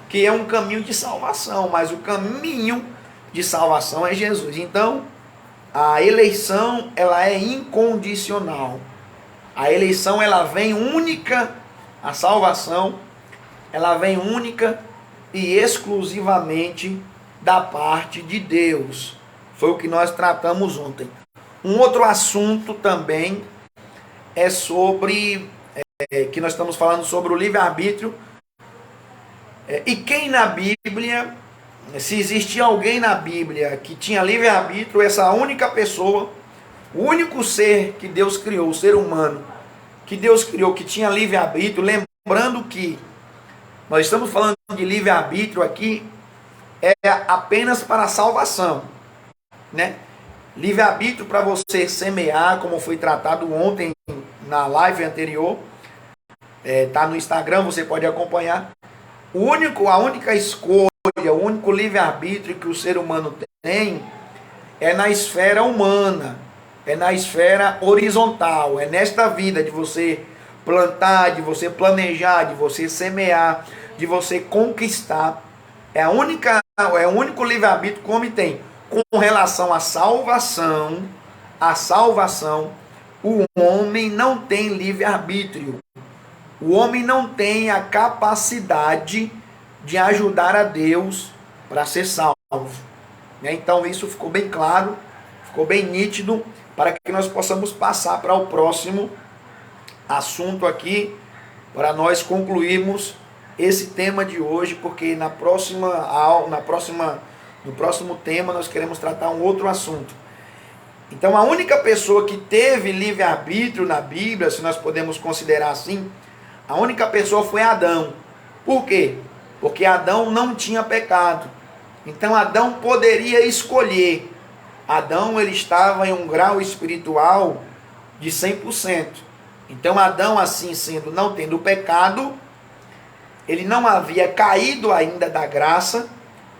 que é um caminho de salvação, mas o caminho de salvação é Jesus. Então, a eleição, ela é incondicional. A eleição, ela vem única, a salvação, ela vem única e exclusivamente da parte de Deus. Foi o que nós tratamos ontem. Um outro assunto também é sobre, que nós estamos falando sobre o livre-arbítrio. E quem na Bíblia, se existia alguém na Bíblia que tinha livre-arbítrio, essa única pessoa, o único ser que Deus criou, o ser humano, que Deus criou, que tinha livre-arbítrio, lembrando que nós estamos falando de livre-arbítrio aqui, é apenas para a salvação, né? Livre-arbítrio para você semear, como foi tratado ontem na live anterior, tá no Instagram, você pode acompanhar. A única escolha, o único livre-arbítrio que o ser humano tem é na esfera humana, é na esfera horizontal, é nesta vida de você plantar, de você planejar, de você semear, de você conquistar. É o único livre-arbítrio que o homem tem. Com relação à salvação, o homem não tem livre-arbítrio. O homem não tem a capacidade de ajudar a Deus para ser salvo. Então isso ficou bem claro, ficou bem nítido, para que nós possamos passar para o próximo assunto aqui, para nós concluirmos esse tema de hoje, porque no próximo tema nós queremos tratar um outro assunto. Então a única pessoa que teve livre-arbítrio na Bíblia, se nós podemos considerar assim, a única pessoa foi Adão. Por quê? Porque Adão não tinha pecado. Então Adão poderia escolher. Adão, ele estava em um grau espiritual de 100%. Então Adão, assim sendo, não tendo pecado, ele não havia caído ainda da graça,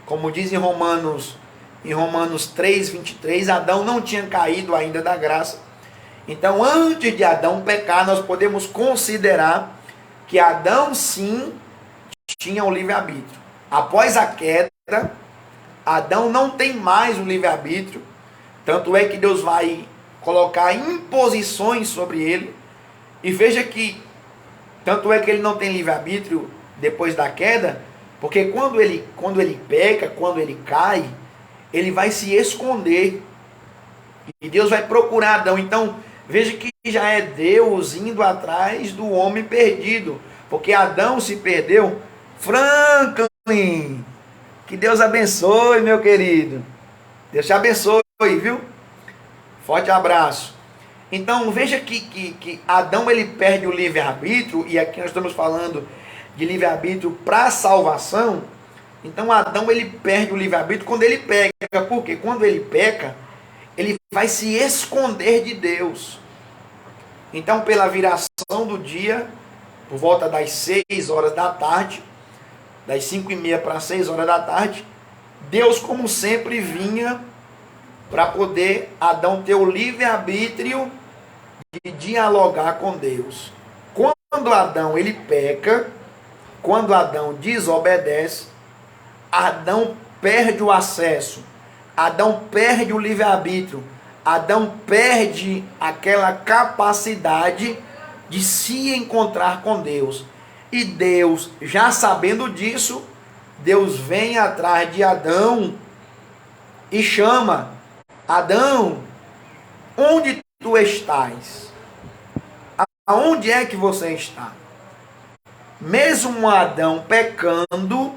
como diz em Romanos 3:23, Adão não tinha caído ainda da graça. Então, antes de Adão pecar, nós podemos considerar que Adão sim tinha o livre-arbítrio. Após a queda, Adão não tem mais o livre-arbítrio, tanto é que Deus vai colocar imposições sobre ele. E veja que, tanto é que ele não tem livre-arbítrio depois da queda, porque quando ele peca, quando ele cai, ele vai se esconder. E Deus vai procurar Adão. Então, veja que já é Deus indo atrás do homem perdido. Porque Adão se perdeu. Franklin, que Deus abençoe, meu querido. Deus te abençoe, viu? Forte abraço. Então, veja que Adão, ele perde o livre-arbítrio, e aqui nós estamos falando de livre-arbítrio para a salvação. Então, Adão, ele perde o livre-arbítrio quando ele peca. Porque quando ele peca, ele vai se esconder de Deus. Então, pela viração do dia, por volta das 6 horas da tarde, das 5:30 para 6 horas da tarde, Deus, como sempre, vinha para poder Adão ter o livre-arbítrio de dialogar com Deus. Quando Adão ele peca, quando Adão desobedece, Adão perde o acesso, Adão perde o livre-arbítrio, Adão perde aquela capacidade de se encontrar com Deus. E Deus, já sabendo disso, Deus vem atrás de Adão e chama: Adão, onde tu estás? Aonde é que você está? Mesmo Adão pecando,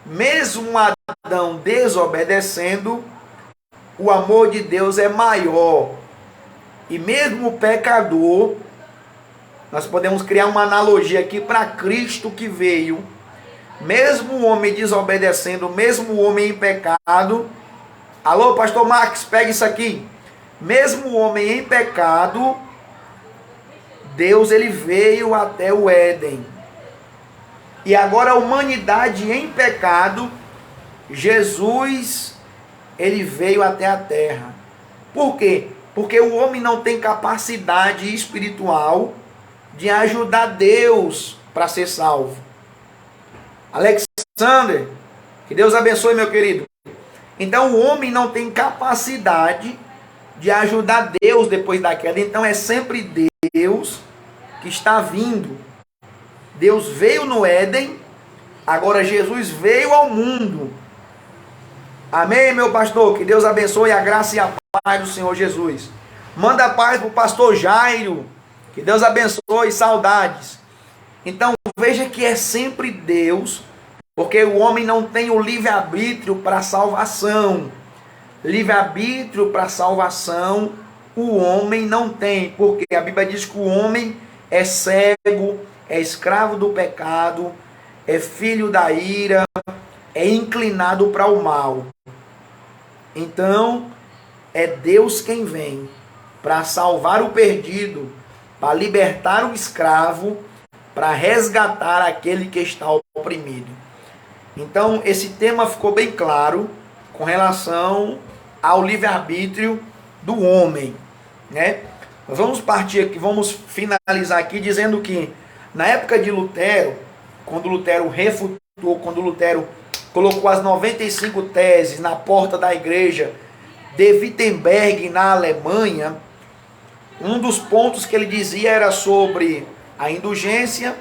mesmo Adão desobedecendo, o amor de Deus é maior. E mesmo o pecador, nós podemos criar uma analogia aqui para Cristo que veio. Mesmo o homem desobedecendo, mesmo o homem em pecado. Alô, pastor Marcos, pega isso aqui. Mesmo o homem em pecado, Deus ele veio até o Éden. E agora a humanidade em pecado, Jesus, ele veio até a terra. Por quê? Porque o homem não tem capacidade espiritual de ajudar Deus para ser salvo. Alexander, que Deus abençoe, meu querido. Então o homem não tem capacidade de ajudar Deus depois da queda. Então é sempre Deus que está vindo. Deus veio no Éden, agora Jesus veio ao mundo. Amém, meu pastor? Que Deus abençoe a graça e a paz do Senhor Jesus. Manda paz para o pastor Jairo. Que Deus abençoe, saudades. Então veja que é sempre Deus, porque o homem não tem o livre-arbítrio para a salvação. Livre-arbítrio para a salvação, o homem não tem. Porque a Bíblia diz que o homem é cego, é escravo do pecado, é filho da ira, é inclinado para o mal. Então, é Deus quem vem para salvar o perdido, para libertar o escravo, para resgatar aquele que está oprimido. Então, esse tema ficou bem claro com relação ao livre-arbítrio do homem, né? Vamos partir aqui, vamos finalizar aqui dizendo que na época de Lutero, quando Lutero refutou, quando Lutero colocou as 95 teses na porta da igreja de Wittenberg, na Alemanha, um dos pontos que ele dizia era sobre a indulgência,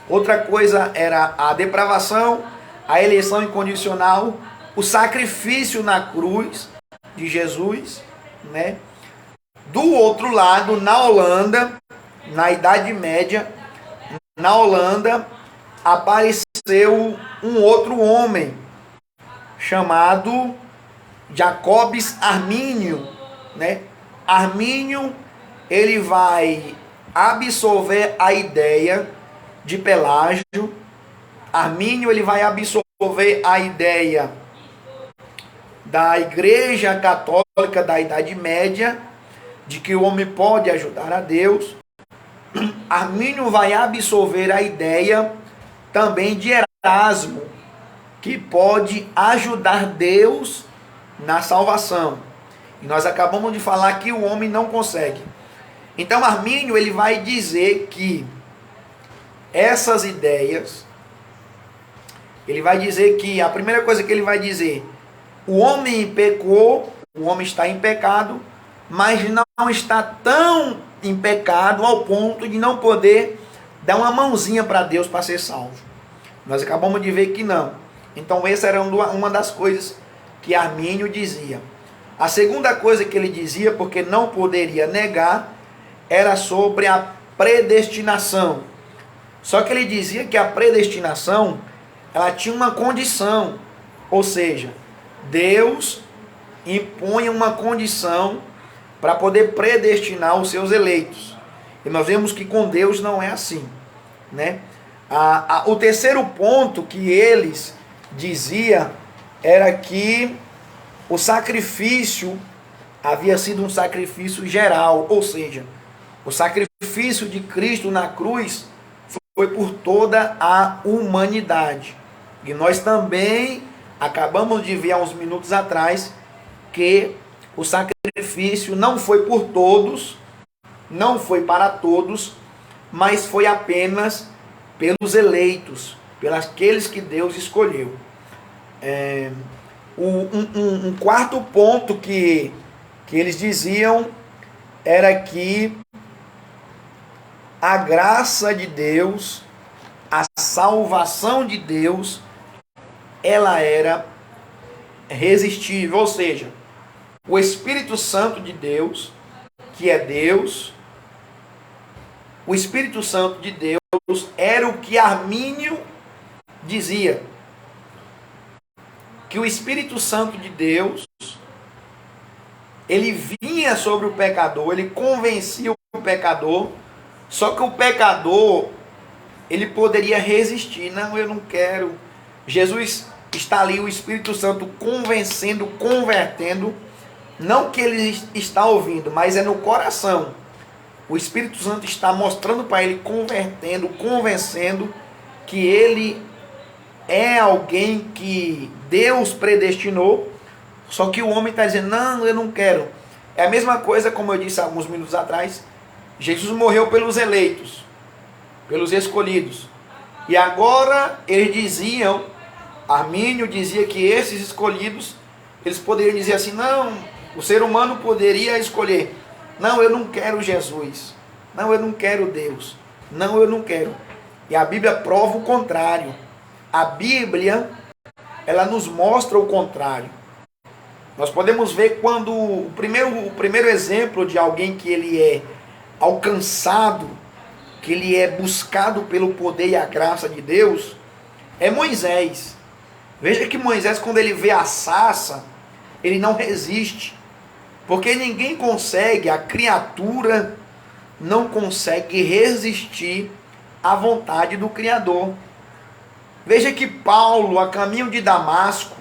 outra coisa era a depravação, a eleição incondicional, o sacrifício na cruz de Jesus, né? Do outro lado, na Holanda, na Idade Média, na Holanda, apareceu um outro homem chamado Jacobus Armínio, né? Armínio, ele vai absorver a ideia de Pelágio. Armínio, ele vai absorver a ideia da Igreja Católica da Idade Média, de que o homem pode ajudar a Deus. Armínio vai absorver a ideia também de Erasmo, que pode ajudar Deus na salvação. E nós acabamos de falar que o homem não consegue. Então Armínio, ele vai dizer que essas ideias, ele vai dizer que a primeira coisa que ele vai dizer, o homem pecou, o homem está em pecado, mas não está tão em pecado ao ponto de não poder dar uma mãozinha para Deus para ser salvo. Nós acabamos de ver que não. Então essa era uma das coisas que Armínio dizia. A segunda coisa que ele dizia, porque não poderia negar, era sobre a predestinação. Só que ele dizia que a predestinação, ela tinha uma condição, ou seja, Deus impõe uma condição para poder predestinar os seus eleitos. E nós vemos que com Deus não é assim, né? O terceiro ponto que eles diziam era que o sacrifício havia sido um sacrifício geral, ou seja, o sacrifício de Cristo na cruz foi por toda a humanidade. E nós também acabamos de ver há uns minutos atrás que o sacrifício não foi por todos, não foi para todos, mas foi apenas pelos eleitos, pelos aqueles que Deus escolheu. Um quarto ponto que eles diziam era que a graça de Deus, a salvação de Deus, ela era irresistível, ou seja, o Espírito Santo de Deus, que é Deus, o Espírito Santo de Deus era o que Armínio dizia, que o Espírito Santo de Deus, ele vinha sobre o pecador, ele convencia o pecador, só que o pecador, ele poderia resistir. Não, eu não quero. Jesus está ali, o Espírito Santo convencendo, convertendo, não que ele está ouvindo, mas é no coração. O Espírito Santo está mostrando para ele, convertendo, convencendo, que ele é alguém que Deus predestinou, só que o homem está dizendo, não, eu não quero. É a mesma coisa, como eu disse alguns minutos atrás, Jesus morreu pelos eleitos, pelos escolhidos. E agora eles diziam, Armínio dizia que esses escolhidos, eles poderiam dizer assim, não, o ser humano poderia escolher, não, eu não quero Jesus, não, eu não quero Deus, não, eu não quero. E a Bíblia prova o contrário. A Bíblia, ela nos mostra o contrário. Nós podemos ver quando o primeiro exemplo de alguém que ele é alcançado, que ele é buscado pelo poder e a graça de Deus, é Moisés. Veja que Moisés, quando ele vê a sarça, ele não resiste. Porque ninguém consegue, a criatura não consegue resistir à vontade do Criador. Veja que Paulo, a caminho de Damasco,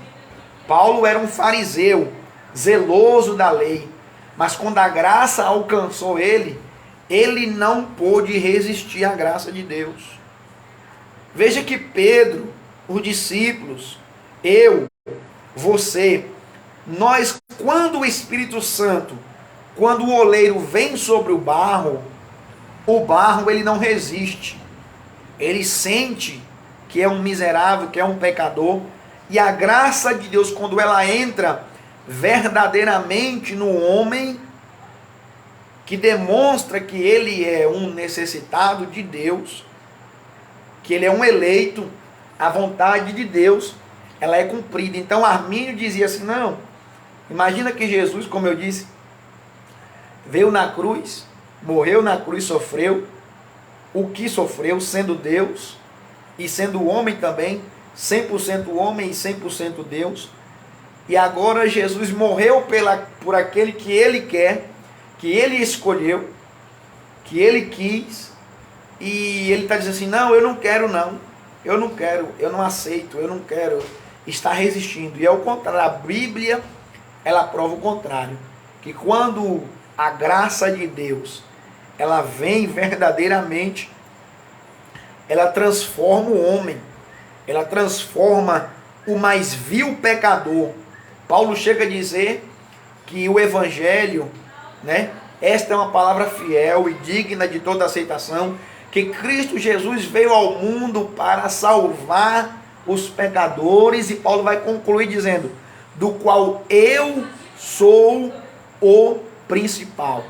Paulo era um fariseu, zeloso da lei. Mas quando a graça alcançou ele, ele não pôde resistir à graça de Deus. Veja que Pedro, os discípulos, eu, você, nós, quando o Espírito Santo, quando o oleiro vem sobre o barro ele não resiste. Ele sente que é um miserável, que é um pecador, e a graça de Deus, quando ela entra verdadeiramente no homem, que demonstra que ele é um necessitado de Deus, que ele é um eleito, a vontade de Deus, ela é cumprida. Então Armínio dizia assim, não, imagina que Jesus, como eu disse, veio na cruz, morreu na cruz, sofreu o que sofreu, sendo Deus, e sendo homem também, 100% homem e 100% Deus, e agora Jesus morreu por aquele que ele quer, que ele escolheu, que ele quis, e ele está dizendo assim, não, eu não quero não, eu não quero, eu não aceito, eu não quero, está resistindo. E é o contrário, a Bíblia, ela prova o contrário, que quando a graça de Deus, ela vem verdadeiramente, ela transforma o homem, ela transforma o mais vil pecador. Paulo chega a dizer que o Evangelho, né, esta é uma palavra fiel e digna de toda aceitação, que Cristo Jesus veio ao mundo para salvar os pecadores, e Paulo vai concluir dizendo, do qual eu sou o principal.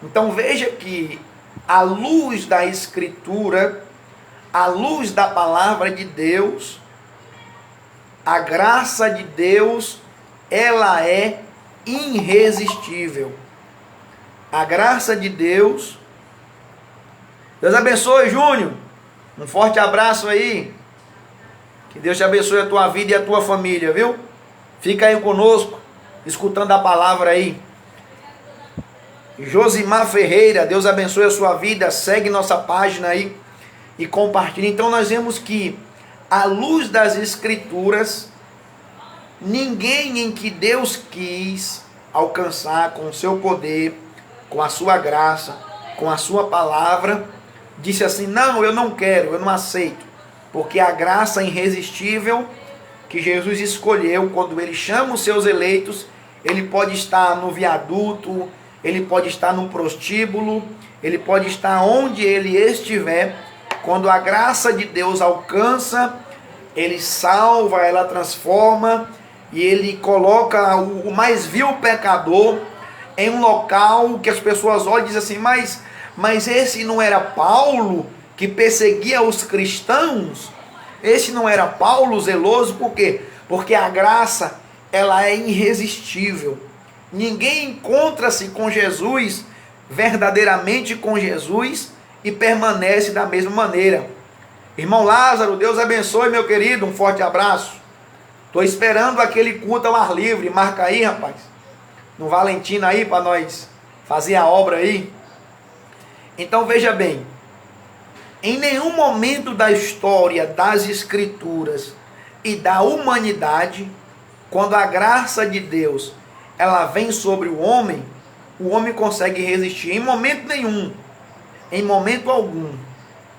Então veja que à luz da Escritura, à luz da palavra de Deus, a graça de Deus, ela é irresistível. A graça de Deus. Deus abençoe, Júnior. Um forte abraço aí. Que Deus te abençoe a tua vida e a tua família, viu? Fica aí conosco, escutando a palavra aí. Josimar Ferreira, Deus abençoe a sua vida. Segue nossa página aí e compartilha. Então nós vemos que, à luz das Escrituras, ninguém em que Deus quis alcançar com o seu poder, com a sua graça, com a sua palavra, disse assim, não, eu não quero, eu não aceito. Porque a graça irresistível que Jesus escolheu, quando ele chama os seus eleitos, ele pode estar no viaduto, ele pode estar num prostíbulo, ele pode estar onde ele estiver. Quando a graça de Deus alcança, ele salva, ela transforma, e ele coloca o mais vil pecador em um local que as pessoas olham e dizem assim, mas esse não era Paulo que perseguia os cristãos? Esse não era Paulo zeloso? Por quê? Porque a graça, ela é irresistível. Ninguém encontra-se com Jesus, verdadeiramente com Jesus, e permanece da mesma maneira. Irmão Lázaro, Deus abençoe, meu querido, um forte abraço. Estou esperando aquele culto ao ar livre, marca aí, rapaz, no Valentina aí, para nós fazer a obra aí. Então veja bem, em nenhum momento da história das Escrituras e da humanidade, quando a graça de Deus, ela vem sobre o homem consegue resistir. Em momento nenhum, em momento algum,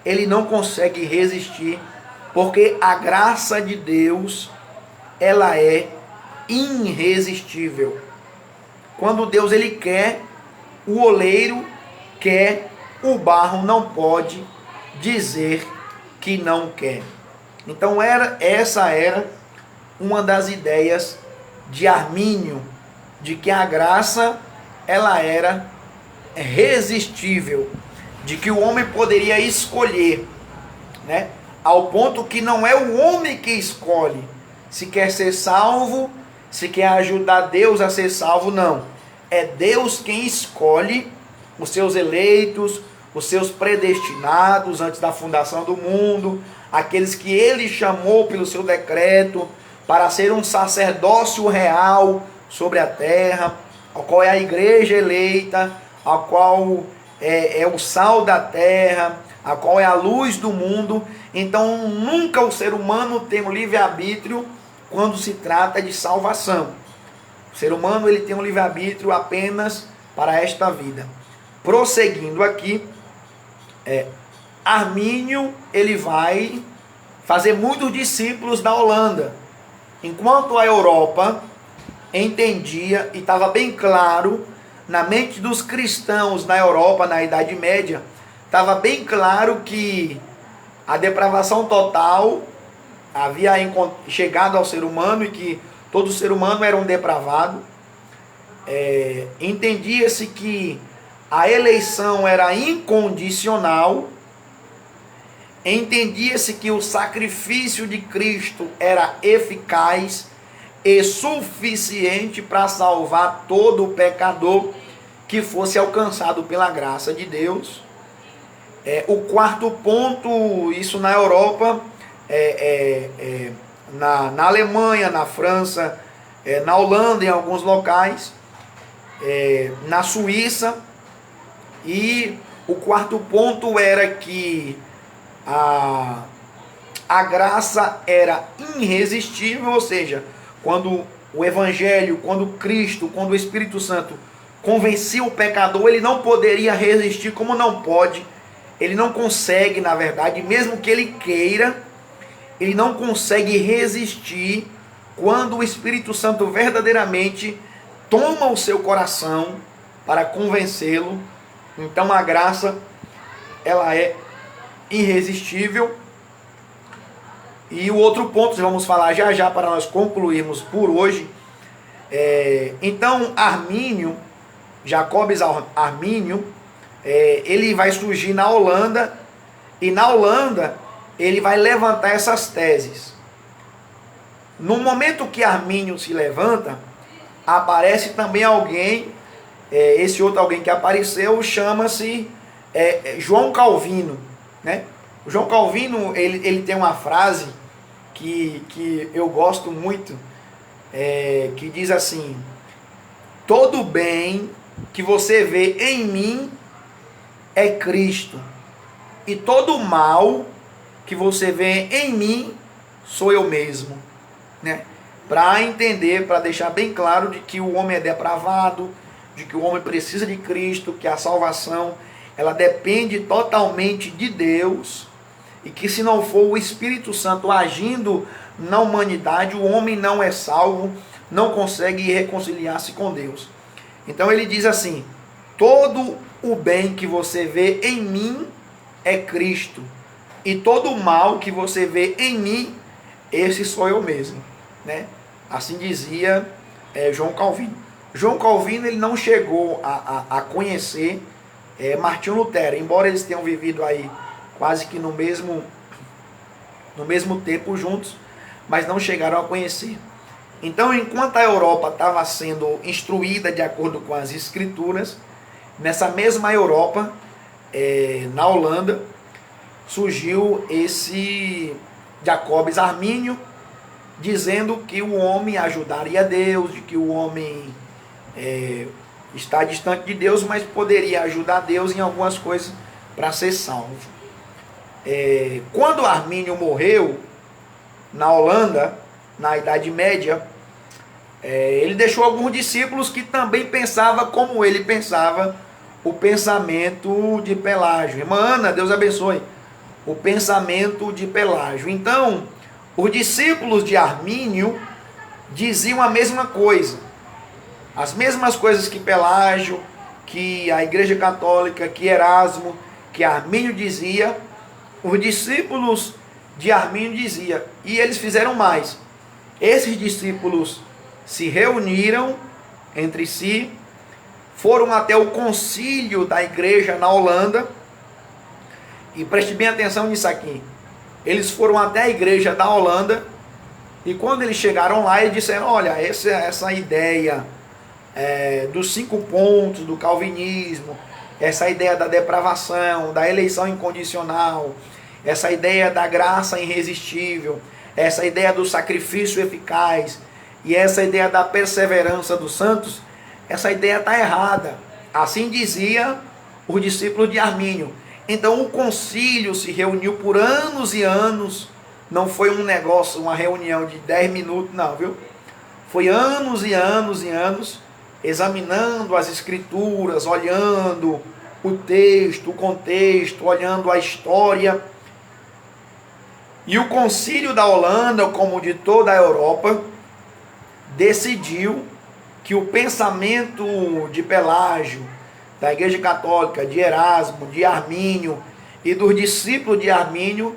ele não consegue resistir Porque a graça de Deus, ela é irresistível. Quando Deus ele quer, o oleiro quer, o barro não pode dizer que não quer. Então essa era uma das ideias de Armínio, de que a graça ela era resistível, de que o homem poderia escolher, né? Ao ponto que não é o homem que escolhe se quer ser salvo, se quer ajudar Deus a ser salvo, não. É Deus quem escolhe os seus eleitos, os seus predestinados antes da fundação do mundo, aqueles que ele chamou pelo seu decreto para ser um sacerdócio real sobre a terra, a qual é a igreja eleita, a qual é o sal da terra, a qual é a luz do mundo. Então nunca o ser humano tem um livre-arbítrio quando se trata de salvação. O ser humano ele tem um livre-arbítrio apenas para esta vida. Prosseguindo aqui, Armínio ele vai fazer muitos discípulos na Holanda. Enquanto a Europa entendia e estava bem claro na mente dos cristãos na Europa, na Idade Média, estava bem claro que a depravação total havia chegado ao ser humano e que todo ser humano era um depravado. Entendia-se que a eleição era incondicional, entendia-se que o sacrifício de Cristo era eficaz e suficiente para salvar todo o pecador que fosse alcançado pela graça de Deus. O quarto ponto, isso na Europa, na Alemanha, na França, na Holanda, em alguns locais, na Suíça. E o quarto ponto era que a graça era irresistível, ou seja, quando o Evangelho, quando Cristo, quando o Espírito Santo convencia o pecador, ele não poderia resistir, como não pode, ele não consegue, na verdade, mesmo que ele queira, ele não consegue resistir quando o Espírito Santo verdadeiramente toma o seu coração para convencê-lo. Então a graça, ela é irresistível. E o outro ponto, vamos falar já já para nós concluirmos por hoje. Então Armínio, Jacobus Armínio, ele vai surgir na Holanda, e na Holanda ele vai levantar essas teses. No momento que Armínio se levanta, aparece também alguém, esse outro alguém que apareceu chama-se João Calvino, né? O João Calvino ele tem uma frase que eu gosto muito, que diz assim: todo bem que você vê em mim é Cristo, e todo mal que você vê em mim sou eu mesmo, né? Para entender, para deixar bem claro de que o homem é depravado, de que o homem precisa de Cristo, que a salvação ela depende totalmente de Deus, e que se não for o Espírito Santo agindo na humanidade, o homem não é salvo, não consegue reconciliar-se com Deus. Então ele diz assim: todo o bem que você vê em mim é Cristo, e todo o mal que você vê em mim, esse sou eu mesmo, né? Assim dizia João Calvino. João Calvino ele não chegou a conhecer Martinho Lutero, embora eles tenham vivido aí quase que no mesmo tempo juntos, mas não chegaram a conhecer. Então, enquanto a Europa estava sendo instruída de acordo com as Escrituras, nessa mesma Europa, na Holanda, surgiu esse Jacobus Armínio, dizendo que o homem ajudaria Deus, de que o homem está distante de Deus, mas poderia ajudar Deus em algumas coisas para ser salvo. Quando Armínio morreu na Holanda, na Idade Média, ele deixou alguns discípulos que também pensavam como ele pensava, o pensamento de Pelágio. Irmã Ana, Deus abençoe. o pensamento de Pelágio. Então, os discípulos de Armínio diziam a mesma coisa, as mesmas coisas que Pelágio, que a Igreja Católica, que Erasmo, que Armínio dizia, os discípulos de Armínio diziam, e eles fizeram mais. Esses discípulos se reuniram entre si, foram até o concílio da igreja na Holanda, e preste bem atenção nisso aqui. Eles foram até a igreja da Holanda, e quando eles chegaram lá, eles disseram, olha, essa ideia dos 5 pontos do calvinismo, essa ideia da depravação, da eleição incondicional, essa ideia da graça irresistível, essa ideia do sacrifício eficaz e essa ideia da perseverança dos santos, essa ideia está errada. Assim dizia os discípulos de Armínio. Então o concílio se reuniu por anos e anos, não foi um negócio, uma reunião de 10 minutos, não, viu? Foi anos e anos e anos, examinando as escrituras, olhando o texto, o contexto, olhando a história. E o concílio da Holanda, como de toda a Europa, decidiu que o pensamento de Pelágio, da Igreja Católica, de Erasmo, de Armínio e dos discípulos de Armínio,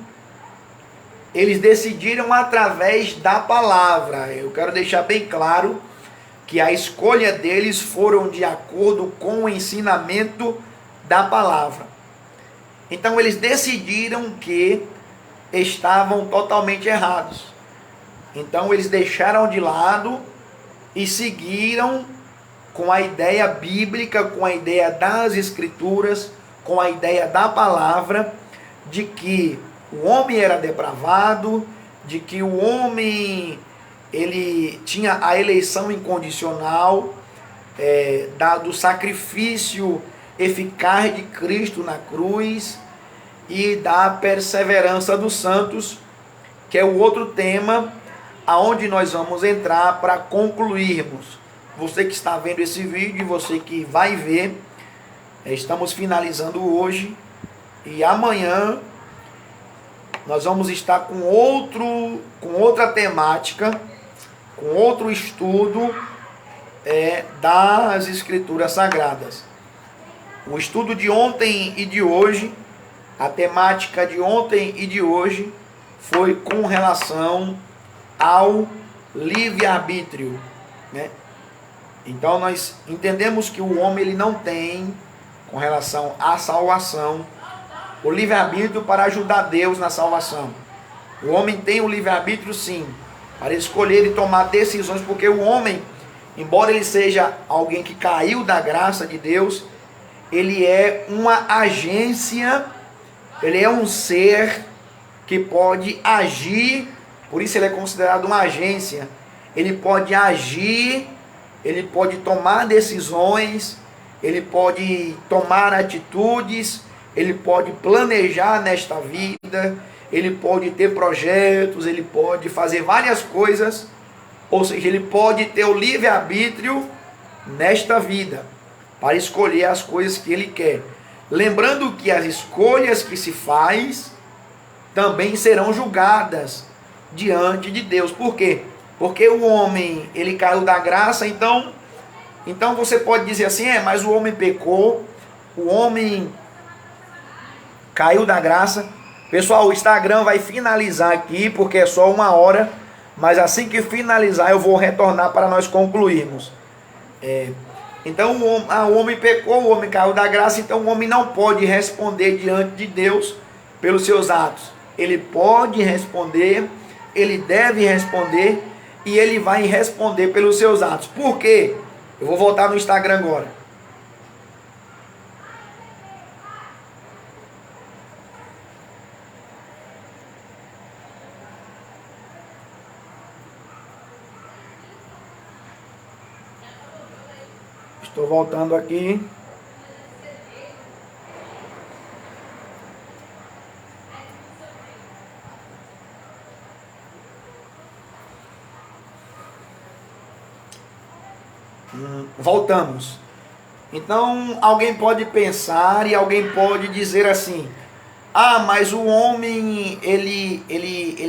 eles decidiram através da palavra. Eu quero deixar bem claro que a escolha deles foram de acordo com o ensinamento da palavra. Então eles decidiram que estavam totalmente errados. Então eles deixaram de lado e seguiram com a ideia bíblica, com a ideia das escrituras, com a ideia da palavra, de que o homem era depravado, de que o homem ele tinha a eleição incondicional, do sacrifício eficaz de Cristo na cruz e da perseverança dos santos, que é o outro tema aonde nós vamos entrar para concluirmos. Você que está vendo esse vídeo e você que vai ver, estamos finalizando hoje e amanhã nós vamos estar com outra temática, com outro estudo das Escrituras Sagradas. O estudo de ontem e de hoje, a temática de ontem e de hoje foi com relação ao livre-arbítrio, né? Então nós entendemos que o homem ele não tem, com relação à salvação, o livre-arbítrio para ajudar Deus na salvação. O homem tem o livre-arbítrio sim, para escolher e tomar decisões, porque o homem, embora ele seja alguém que caiu da graça de Deus, ele é uma agência, ele é um ser que pode agir, por isso ele é considerado uma agência. Ele pode agir, ele pode tomar decisões, ele pode tomar atitudes, ele pode planejar nesta vida, ele pode ter projetos, ele pode fazer várias coisas, ou seja, ele pode ter o livre-arbítrio nesta vida, para escolher as coisas que ele quer. Lembrando que as escolhas que se faz também serão julgadas diante de Deus. Por quê? Porque o homem, ele caiu da graça, então você pode dizer assim, mas o homem pecou, o homem caiu da graça. Pessoal, o Instagram vai finalizar aqui, porque é só 1 hora, mas assim que finalizar eu vou retornar para nós concluirmos. Então o homem pecou, o homem caiu da graça, então o homem não pode responder diante de Deus pelos seus atos. Ele pode responder, ele deve responder, e ele vai responder pelos seus atos. Por quê? Eu vou voltar no Instagram agora. Estou voltando aqui. Voltamos. Então alguém pode pensar e alguém pode dizer assim: Ah, mas o homem, ele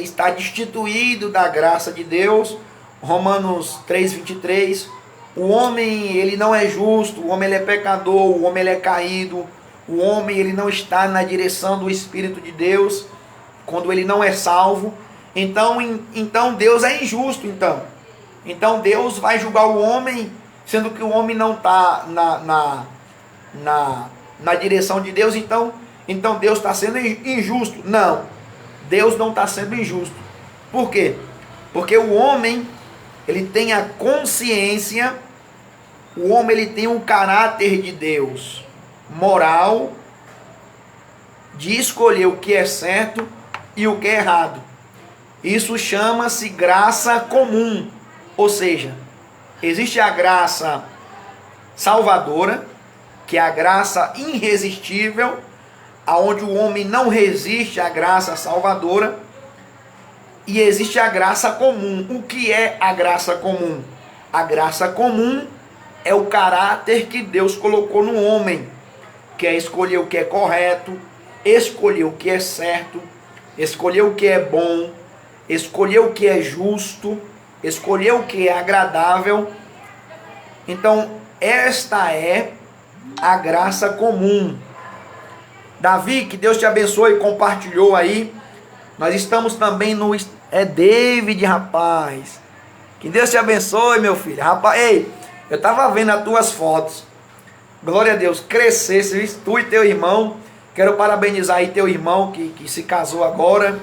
está destituído da graça de Deus. Romanos 3:23. O homem, ele não é justo, o homem ele é pecador, o homem ele é caído. O homem, ele não está na direção do Espírito de Deus quando ele não é salvo. Então Deus é injusto, Então Deus vai julgar o homem, sendo que o homem não está na direção de Deus, então Deus está sendo injusto. Não, Deus não está sendo injusto. Por quê? Porque o homem, ele tem a consciência, o homem ele tem um caráter de Deus, moral, de escolher o que é certo e o que é errado. Isso chama-se graça comum, ou seja, existe a graça salvadora, que é a graça irresistível, aonde o homem não resiste à graça salvadora, e existe a graça comum. O que é a graça comum? A graça comum é o caráter que Deus colocou no homem, que é escolher o que é correto, escolher o que é certo, escolher o que é bom, escolher o que é justo, escolher o que é agradável. Então, esta é a graça comum. Davi, que Deus te abençoe, compartilhou aí. Nós estamos também no... É David, rapaz. Que Deus te abençoe, meu filho. Rapaz, ei, eu estava vendo as tuas fotos. Glória a Deus, crescesse, tu e teu irmão. Quero parabenizar aí teu irmão que se casou agora.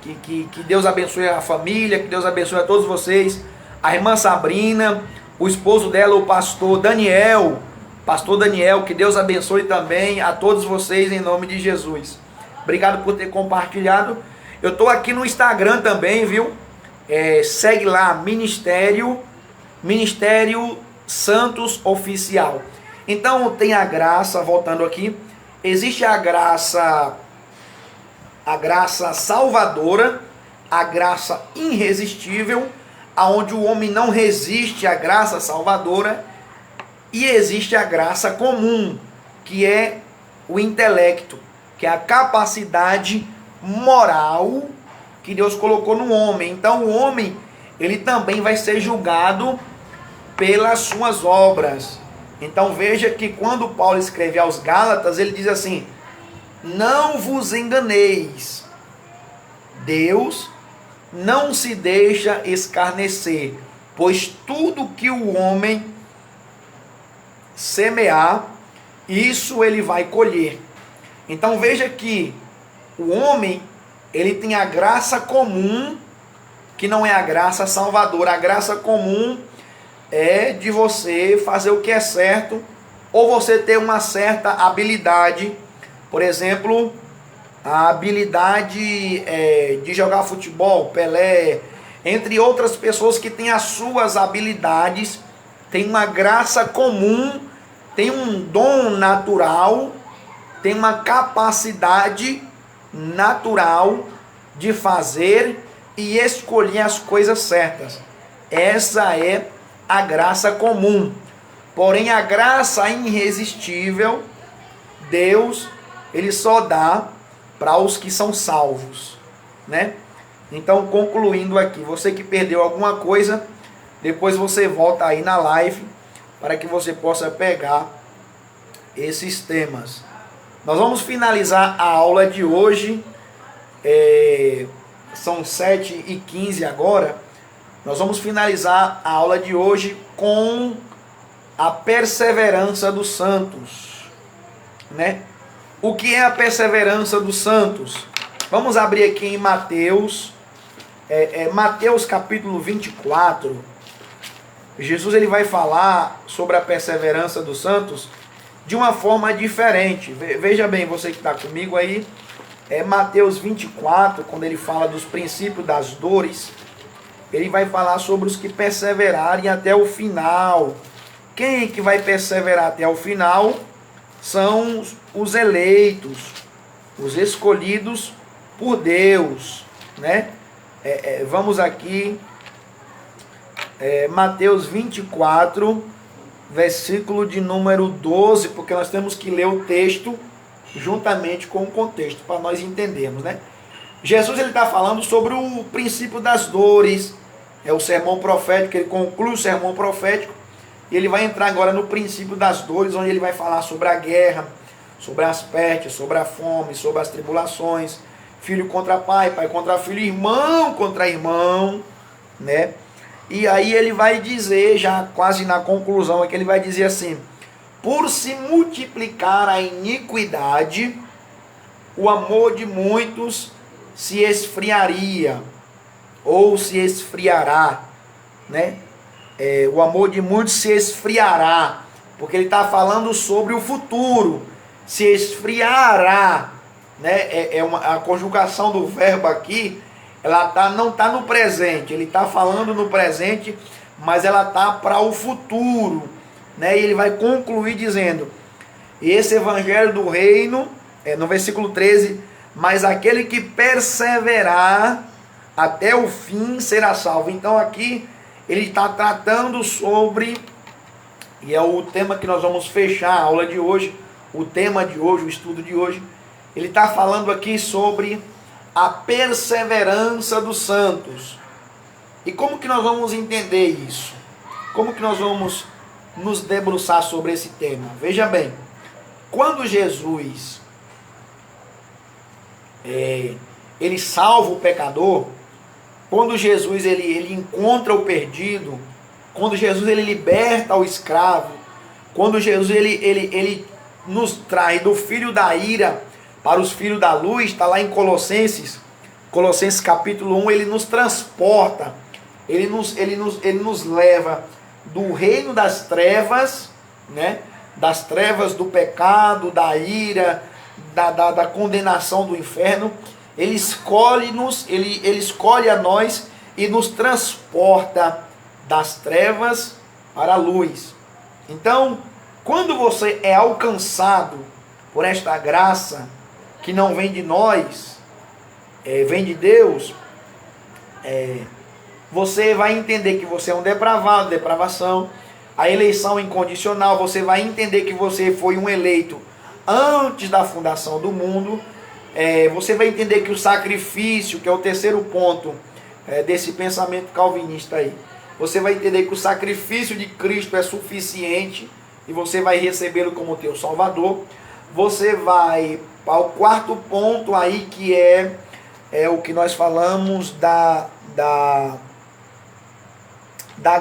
Que Deus abençoe a família, que Deus abençoe a todos vocês. A irmã Sabrina, o esposo dela, o pastor Daniel. Pastor Daniel, que Deus abençoe também a todos vocês em nome de Jesus. Obrigado por ter compartilhado. Eu estou aqui no Instagram também, viu? Segue lá, Ministério Santos Oficial. Então tem a graça, voltando aqui, existe a graça salvadora, a graça irresistível, aonde o homem não resiste à graça salvadora, e existe a graça comum, que é o intelecto, que é a capacidade moral que Deus colocou no homem. Então o homem, ele também vai ser julgado pelas suas obras. Então veja que quando Paulo escreve aos Gálatas, ele diz assim: não vos enganeis, Deus não se deixa escarnecer, pois tudo que o homem semear, isso ele vai colher. Então veja que o homem, ele tem a graça comum, que não é a graça salvadora. A graça comum é de você fazer o que é certo, ou você ter uma certa habilidade. Por exemplo, a habilidade de jogar futebol, Pelé, entre outras pessoas que têm as suas habilidades, tem uma graça comum, tem um dom natural, tem uma capacidade natural de fazer e escolher as coisas certas. Essa é a graça comum. Porém, a graça irresistível, Deus, ele só dá para os que são salvos, né? Então, concluindo aqui, você que perdeu alguma coisa, depois você volta aí na live para que você possa pegar esses temas. Nós vamos finalizar a aula de hoje. São 7h15 agora. Nós vamos finalizar a aula de hoje com a perseverança dos santos, né? O que é a perseverança dos santos? Vamos abrir aqui em Mateus, Mateus capítulo 24. Jesus ele vai falar sobre a perseverança dos santos de uma forma diferente. Veja bem, você que está comigo aí, Mateus 24, quando ele fala dos princípios das dores, ele vai falar sobre os que perseverarem até o final. Quem que vai perseverar até o final? São os eleitos, os escolhidos por Deus, né? Vamos aqui, Mateus 24, versículo de número 12, porque nós temos que ler o texto juntamente com o contexto, para nós entendermos, né? Jesus está falando sobre o princípio das dores, é o sermão profético, ele conclui o sermão profético, e ele vai entrar agora no princípio das dores, onde ele vai falar sobre a guerra, sobre as pestes, sobre a fome, sobre as tribulações, filho contra pai, pai contra filho, irmão contra irmão, né? E aí ele vai dizer, já quase na conclusão, é que ele vai dizer assim: por se multiplicar a iniquidade, o amor de muitos se esfriaria, ou se esfriará, né? O amor de muitos se esfriará, porque ele está falando sobre o futuro, se esfriará, né? A conjugação do verbo aqui, ela não está no presente, ele está falando no presente, mas ela está para o futuro, né? E ele vai concluir dizendo: esse evangelho do reino, no versículo 13, mas aquele que perseverar até o fim será salvo. Então aqui ele está tratando sobre, e é o tema que nós vamos fechar a aula de hoje, o tema de hoje, o estudo de hoje. Ele está falando aqui sobre a perseverança dos santos. E como que nós vamos entender isso? Como que nós vamos nos debruçar sobre esse tema? Veja bem, quando Jesus ele salva o pecador, quando Jesus ele encontra o perdido, quando Jesus ele liberta o escravo, quando Jesus ele nos traz do filho da ira para os filhos da luz, está lá em Colossenses capítulo 1, ele nos transporta, ele nos leva do reino das trevas, né? Das trevas do pecado, da ira, da condenação do inferno. Ele escolhe a nós e nos transporta das trevas para a luz. Então, quando você é alcançado por esta graça, que não vem de nós, vem de Deus, você vai entender que você é um depravado, depravação, a eleição incondicional, você vai entender que você foi um eleito antes da fundação do mundo, você vai entender que o sacrifício, que é o terceiro ponto desse pensamento calvinista aí, você vai entender que o sacrifício de Cristo é suficiente e você vai recebê-lo como teu Salvador. Você vai para o quarto ponto aí, que é o que nós falamos da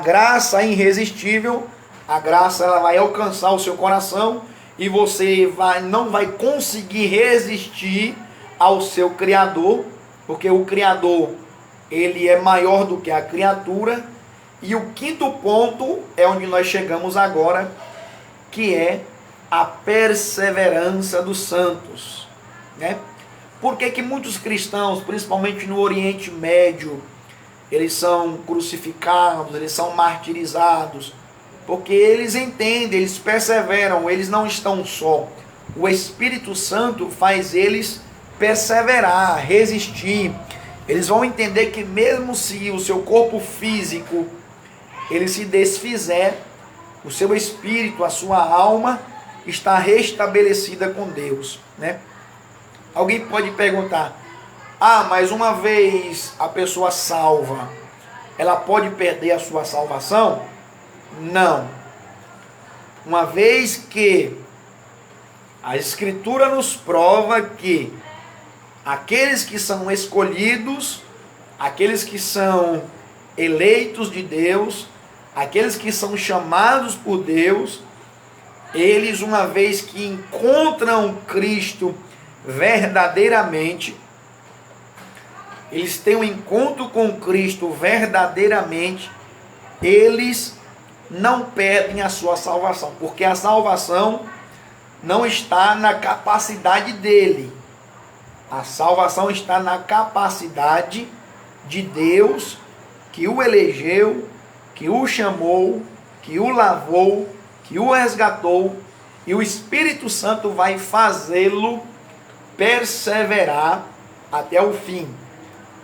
graça irresistível. A graça ela vai alcançar o seu coração e você não vai conseguir resistir ao seu Criador, porque o Criador ele é maior do que a criatura. E o quinto ponto é onde nós chegamos agora, que é a perseverança dos santos, né? Por que muitos cristãos, principalmente no Oriente Médio, eles são crucificados, eles são martirizados? Porque eles entendem, eles perseveram, eles não estão só. O Espírito Santo faz eles perseverar, resistir. Eles vão entender que mesmo se o seu corpo físico ele se desfizer, o seu espírito, a sua alma está restabelecida com Deus, né? Alguém pode perguntar: mas uma vez a pessoa salva, ela pode perder a sua salvação? Não. Uma vez que a Escritura nos prova que aqueles que são escolhidos, aqueles que são eleitos de Deus, aqueles que são chamados por Deus, eles, uma vez que encontram Cristo verdadeiramente, eles têm um encontro com Cristo verdadeiramente, eles não perdem a sua salvação, porque a salvação não está na capacidade dele. A salvação está na capacidade de Deus, que o elegeu, que o chamou, que o lavou, que o resgatou, e o Espírito Santo vai fazê-lo perseverar até o fim.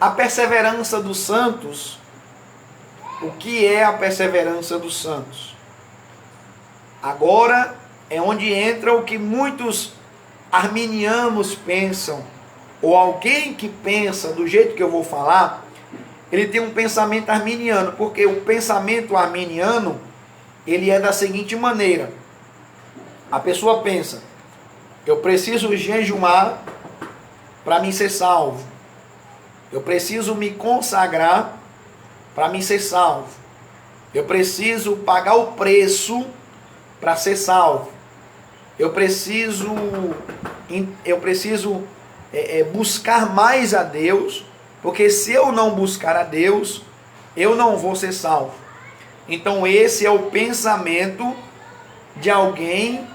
A perseverança dos santos, o que é a perseverança dos santos? Agora é onde entra o que muitos arminianos pensam, ou alguém que pensa do jeito que eu vou falar, ele tem um pensamento arminiano, porque o pensamento arminiano, ele é da seguinte maneira: a pessoa pensa, eu preciso jejuar para mim ser salvo, eu preciso me consagrar para mim ser salvo, eu preciso pagar o preço para ser salvo, eu preciso buscar mais a Deus, porque se eu não buscar a Deus, eu não vou ser salvo. Então esse é o pensamento de alguém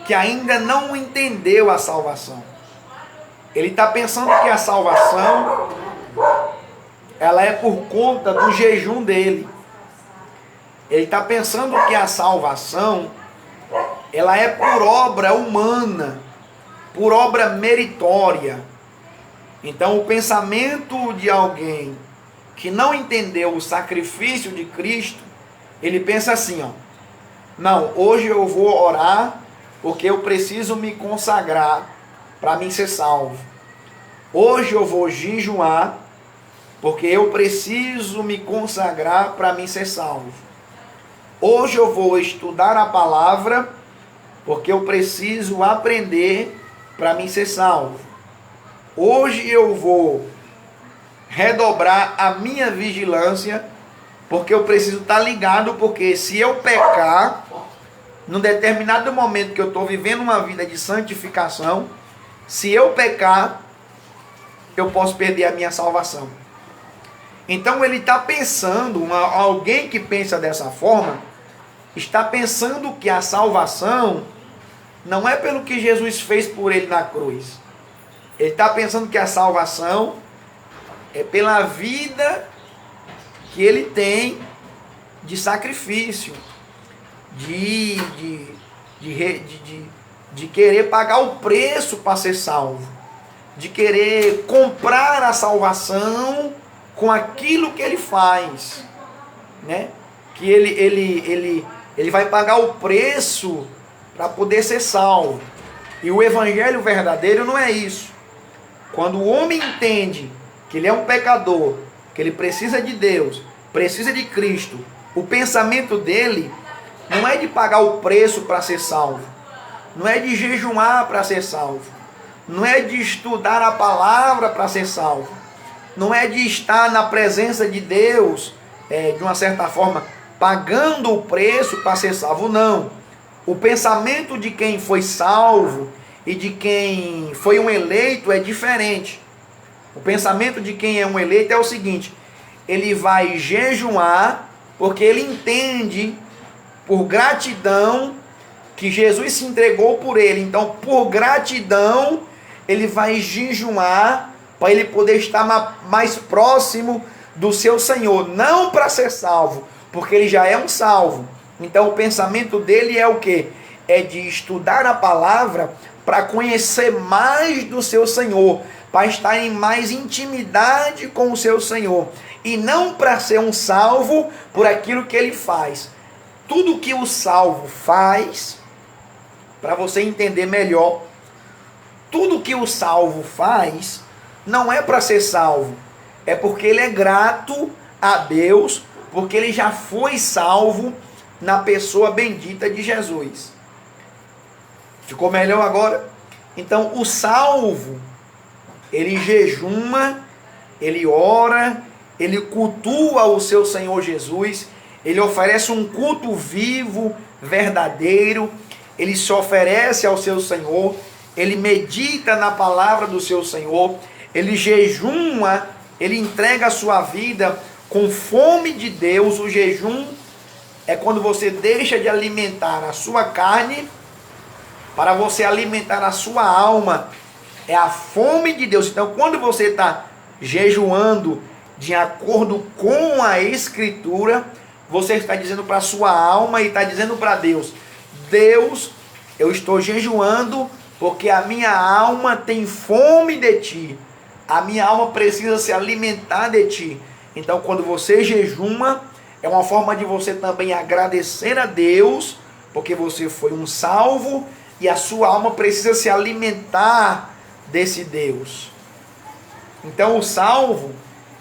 que ainda não entendeu a salvação. Ele está pensando que a salvação, ela é por conta do jejum dele. Ele está pensando que a salvação, ela é por obra humana, por obra meritória. Então o pensamento de alguém que não entendeu o sacrifício de Cristo, ele pensa assim, não, hoje eu vou orar porque eu preciso me consagrar para mim ser salvo. Hoje eu vou jejuar porque eu preciso me consagrar para mim ser salvo. Hoje eu vou estudar a palavra porque eu preciso aprender para mim ser salvo. Hoje eu vou redobrar a minha vigilância porque eu preciso estar ligado, porque se eu pecar, num determinado momento que eu estou vivendo uma vida de santificação, se eu pecar, eu posso perder a minha salvação. Então ele está pensando, alguém que pensa dessa forma, está pensando que a salvação não é pelo que Jesus fez por ele na cruz. Ele está pensando que a salvação é pela vida que ele tem de sacrifício, de querer pagar o preço para ser salvo, de querer comprar a salvação com aquilo que ele faz, né? Que ele vai pagar o preço para poder ser salvo. E o evangelho verdadeiro não é isso. Quando o homem entende que ele é um pecador, que ele precisa de Deus, precisa de Cristo, o pensamento dele não é de pagar o preço para ser salvo, não é de jejuar para ser salvo, não é de estudar a palavra para ser salvo, não é de estar na presença de Deus, de uma certa forma, pagando o preço para ser salvo, não. O pensamento de quem foi salvo e de quem foi um eleito é diferente. O pensamento de quem é um eleito é o seguinte: ele vai jejuar porque ele entende, por gratidão, que Jesus se entregou por ele. Então, por gratidão, ele vai jejuar para ele poder estar mais próximo do seu Senhor, não para ser salvo, porque ele já é um salvo. Então o pensamento dele é o quê? É de estudar a palavra para conhecer mais do seu Senhor, para estar em mais intimidade com o seu Senhor, e não para ser um salvo por aquilo que ele faz. Tudo que o salvo faz, para você entender melhor, tudo que o salvo faz não é para ser salvo, é porque ele é grato a Deus, porque ele já foi salvo na pessoa bendita de Jesus. Ficou melhor agora? Então o salvo, ele jejuma, ele ora, ele cultua o seu Senhor Jesus, ele oferece um culto vivo, verdadeiro, ele se oferece ao seu Senhor, ele medita na palavra do seu Senhor, ele jejuma, ele entrega a sua vida com fome de Deus. O jejum é quando você deixa de alimentar a sua carne para você alimentar a sua alma. É a fome de Deus. Então, quando você está jejuando de acordo com a Escritura, você está dizendo para a sua alma e está dizendo para Deus: Deus, eu estou jejuando porque a minha alma tem fome de Ti. A minha alma precisa se alimentar de Ti. Então, quando você jejuma, é uma forma de você também agradecer a Deus, porque você foi um salvo, E a sua alma precisa se alimentar desse Deus. Então o salvo,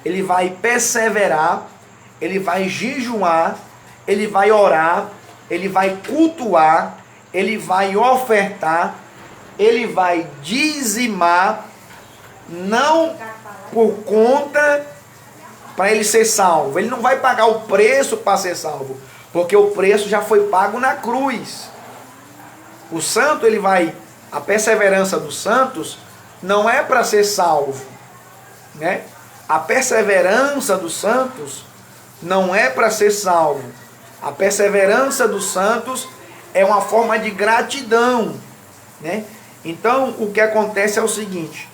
ele vai perseverar, ele vai jejuar, ele vai orar, ele vai cultuar, ele vai ofertar, ele vai dizimar, não por conta para ele ser salvo. Ele não vai pagar o preço para ser salvo, porque o preço já foi pago na cruz. O santo, a perseverança dos santos não é para ser salvo, né? A perseverança dos santos não é para ser salvo. A perseverança dos santos é uma forma de gratidão, né? Então, o que acontece é o seguinte: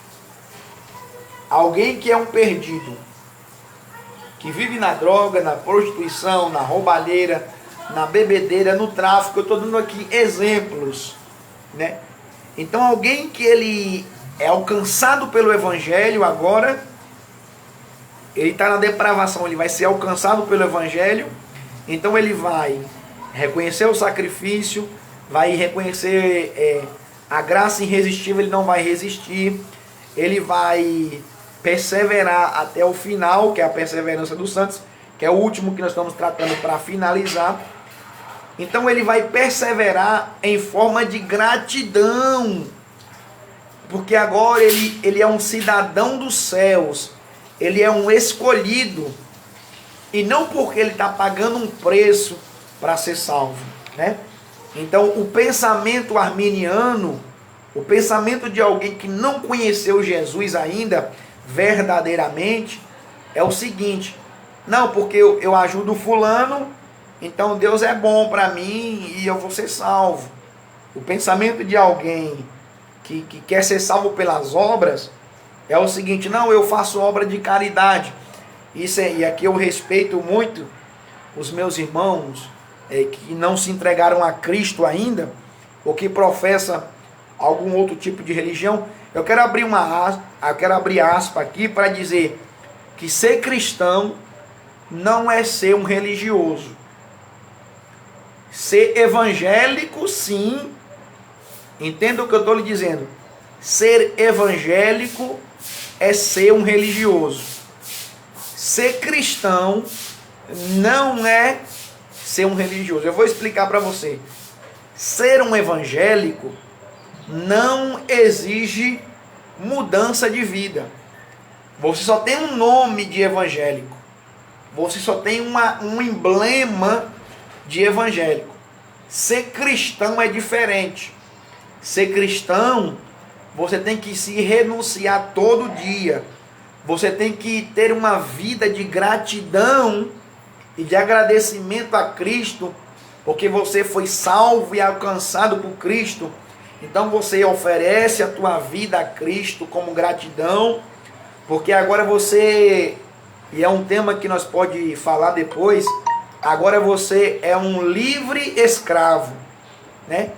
alguém que é um perdido, que vive na droga, na prostituição, na roubalheira, na bebedeira, no tráfico, eu estou dando aqui exemplos, né? Então, alguém que ele é alcançado pelo Evangelho agora, ele está na depravação, ele vai ser alcançado pelo Evangelho, então ele vai reconhecer o sacrifício, vai reconhecer a graça irresistível, ele não vai resistir, ele vai perseverar até o final, que é a perseverança dos santos, que é o último que nós estamos tratando para finalizar. Então ele vai perseverar em forma de gratidão, porque agora ele é um cidadão dos céus, ele é um escolhido, e não porque ele está pagando um preço para ser salvo, né? Então o pensamento arminiano, o pensamento de alguém que não conheceu Jesus ainda verdadeiramente, é o seguinte: não, porque eu ajudo fulano, então Deus é bom para mim e eu vou ser salvo. O pensamento de alguém que quer ser salvo pelas obras é o seguinte: não, eu faço obra de caridade. E aqui eu respeito muito os meus irmãos que não se entregaram a Cristo ainda, ou que professam algum outro tipo de religião. Eu quero abrir aspa aqui para dizer que ser cristão não é ser um religioso. Ser evangélico, sim. Entenda o que eu estou lhe dizendo. Ser evangélico é ser um religioso. Ser cristão não é ser um religioso. Eu vou explicar para você. Ser um evangélico não exige mudança de vida. Você só tem um nome de evangélico. Você só tem um emblema de evangélico. Ser cristão é diferente. Ser cristão, você tem que se renunciar todo dia. Você tem que ter uma vida de gratidão e de agradecimento a Cristo, porque você foi salvo e alcançado por Cristo. Então você oferece a tua vida a Cristo como gratidão, porque agora você, e é um tema que nós pode falar depois, agora você é um livre escravo, né?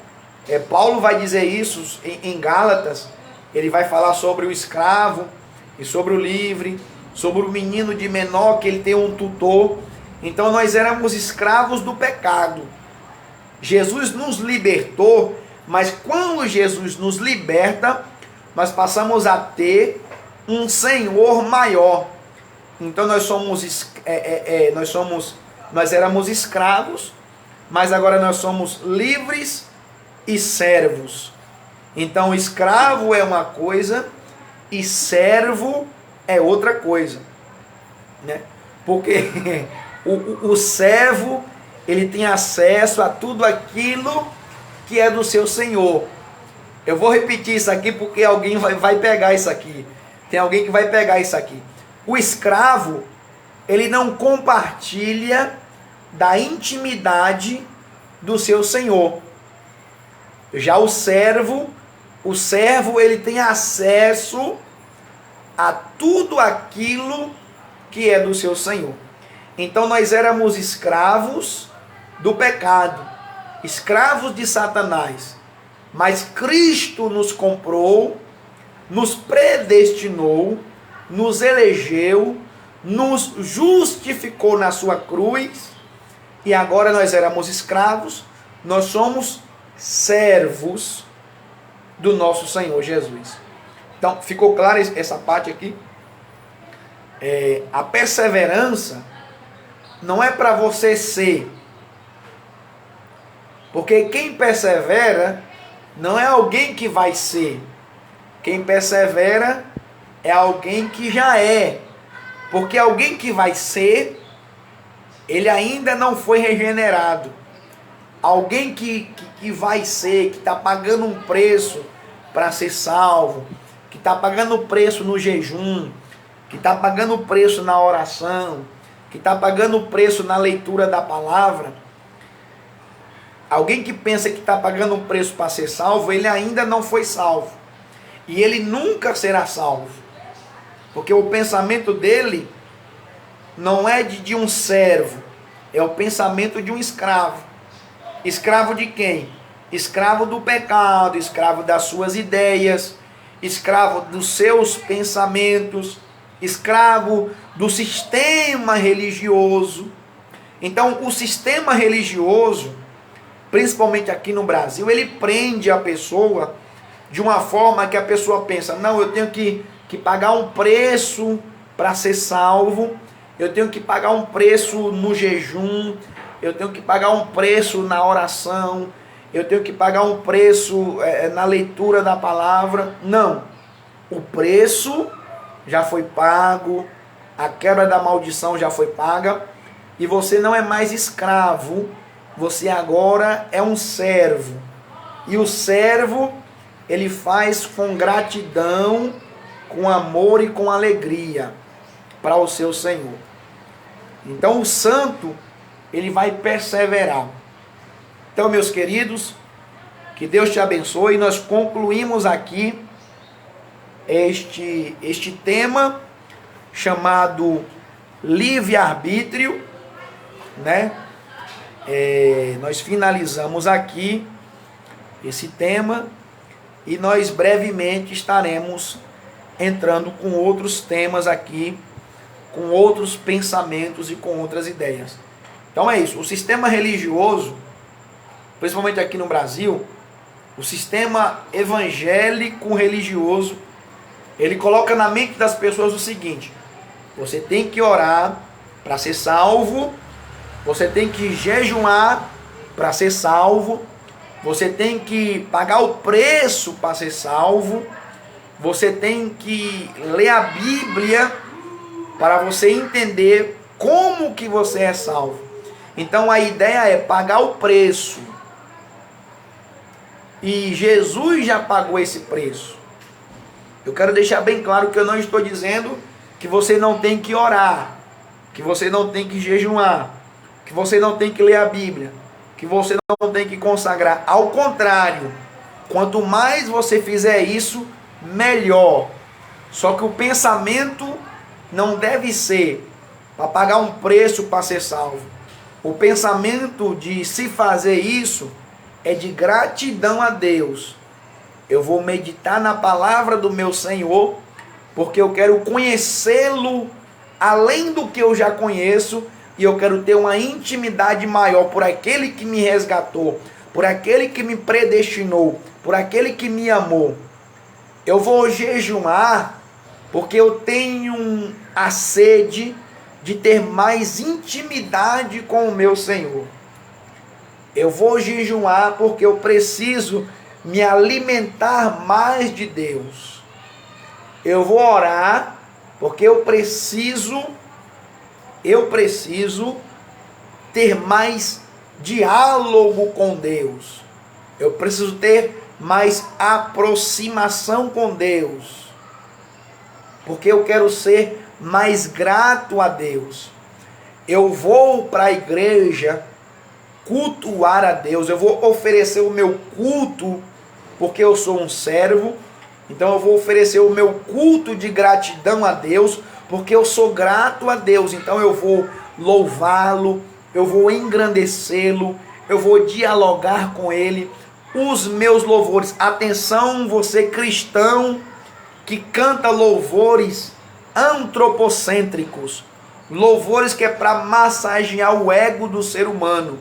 Paulo vai dizer isso em Gálatas. Ele vai falar sobre o escravo e sobre o livre, sobre o menino de menor que ele tem um tutor. Então nós éramos escravos do pecado. Jesus nos libertou, mas quando Jesus nos liberta, nós passamos a ter um Senhor maior. Então nós éramos escravos, mas agora nós somos livres e servos. Então escravo é uma coisa e servo é outra coisa, né? Porque o servo, ele tem acesso a tudo aquilo que é do seu senhor. Eu vou repetir isso aqui porque alguém vai pegar isso aqui. Tem alguém que vai pegar isso aqui. O escravo, ele não compartilha da intimidade do seu senhor. Já o servo ele tem acesso a tudo aquilo que é do seu senhor. Então nós éramos escravos do pecado, escravos de Satanás, mas Cristo nos comprou, nos predestinou, nos elegeu, nos justificou na sua cruz, e agora nós éramos escravos, nós somos servos do nosso Senhor Jesus. Então, ficou clara essa parte aqui? A perseverança não é para você ser. Porque quem persevera não é alguém que vai ser. Quem persevera é alguém que já é. Porque alguém que vai ser, ele ainda não foi regenerado. Alguém que vai ser, que está pagando um preço para ser salvo, que está pagando preço no jejum, que está pagando preço na oração, que está pagando preço na leitura da palavra. Alguém que pensa que está pagando um preço para ser salvo, ele ainda não foi salvo. E ele nunca será salvo. Porque o pensamento dele não é de um servo, é o pensamento de um escravo. Escravo de quem? Escravo do pecado, escravo das suas ideias, escravo dos seus pensamentos, escravo do sistema religioso. Então, o sistema religioso, principalmente aqui no Brasil, ele prende a pessoa de uma forma que a pessoa pensa, não, eu tenho que pagar um preço para ser salvo, eu tenho que pagar um preço no jejum, eu tenho que pagar um preço na oração, eu tenho que pagar um preço na leitura da palavra. Não, o preço já foi pago, a quebra da maldição já foi paga, e você não é mais escravo, você agora é um servo. E o servo, ele faz com gratidão, com amor e com alegria para o seu Senhor. Então o santo, ele vai perseverar. Então, meus queridos, que Deus te abençoe. Nós concluímos aqui este tema chamado livre-arbítrio, né? Nós finalizamos aqui esse tema e nós brevemente estaremos entrando com outros temas aqui, com outros pensamentos e com outras ideias. Então é isso, o sistema religioso, principalmente aqui no Brasil, o sistema evangélico religioso, ele coloca na mente das pessoas o seguinte: você tem que orar para ser salvo, você tem que jejuar para ser salvo, você tem que pagar o preço para ser salvo, você tem que ler a Bíblia para você entender como que você é salvo. Então a ideia é pagar o preço. E Jesus já pagou esse preço. Eu quero deixar bem claro que eu não estou dizendo que você não tem que orar, que você não tem que jejuar, que você não tem que ler a Bíblia, que você não tem que consagrar. Ao contrário, quanto mais você fizer isso, melhor. Só que o pensamento não deve ser para pagar um preço para ser salvo. O pensamento de se fazer isso é de gratidão a Deus. Eu vou meditar na palavra do meu Senhor, porque eu quero conhecê-lo além do que eu já conheço, e eu quero ter uma intimidade maior por aquele que me resgatou, por aquele que me predestinou, por aquele que me amou. Eu vou jejuar porque eu tenho a sede de ter mais intimidade com o meu Senhor. Eu vou jejuar porque eu preciso me alimentar mais de Deus. Eu vou orar porque eu preciso ter mais diálogo com Deus. Eu preciso ter mais aproximação com Deus. Porque eu quero ser mais grato a Deus. Eu vou para a igreja cultuar a Deus. Eu vou oferecer o meu culto porque eu sou um servo. Então eu vou oferecer o meu culto de gratidão a Deus porque eu sou grato a Deus. Então eu vou louvá-lo, eu vou engrandecê-lo, eu vou dialogar com ele. Os meus louvores, atenção você cristão que canta louvores antropocêntricos, louvores que é para massagear o ego do ser humano.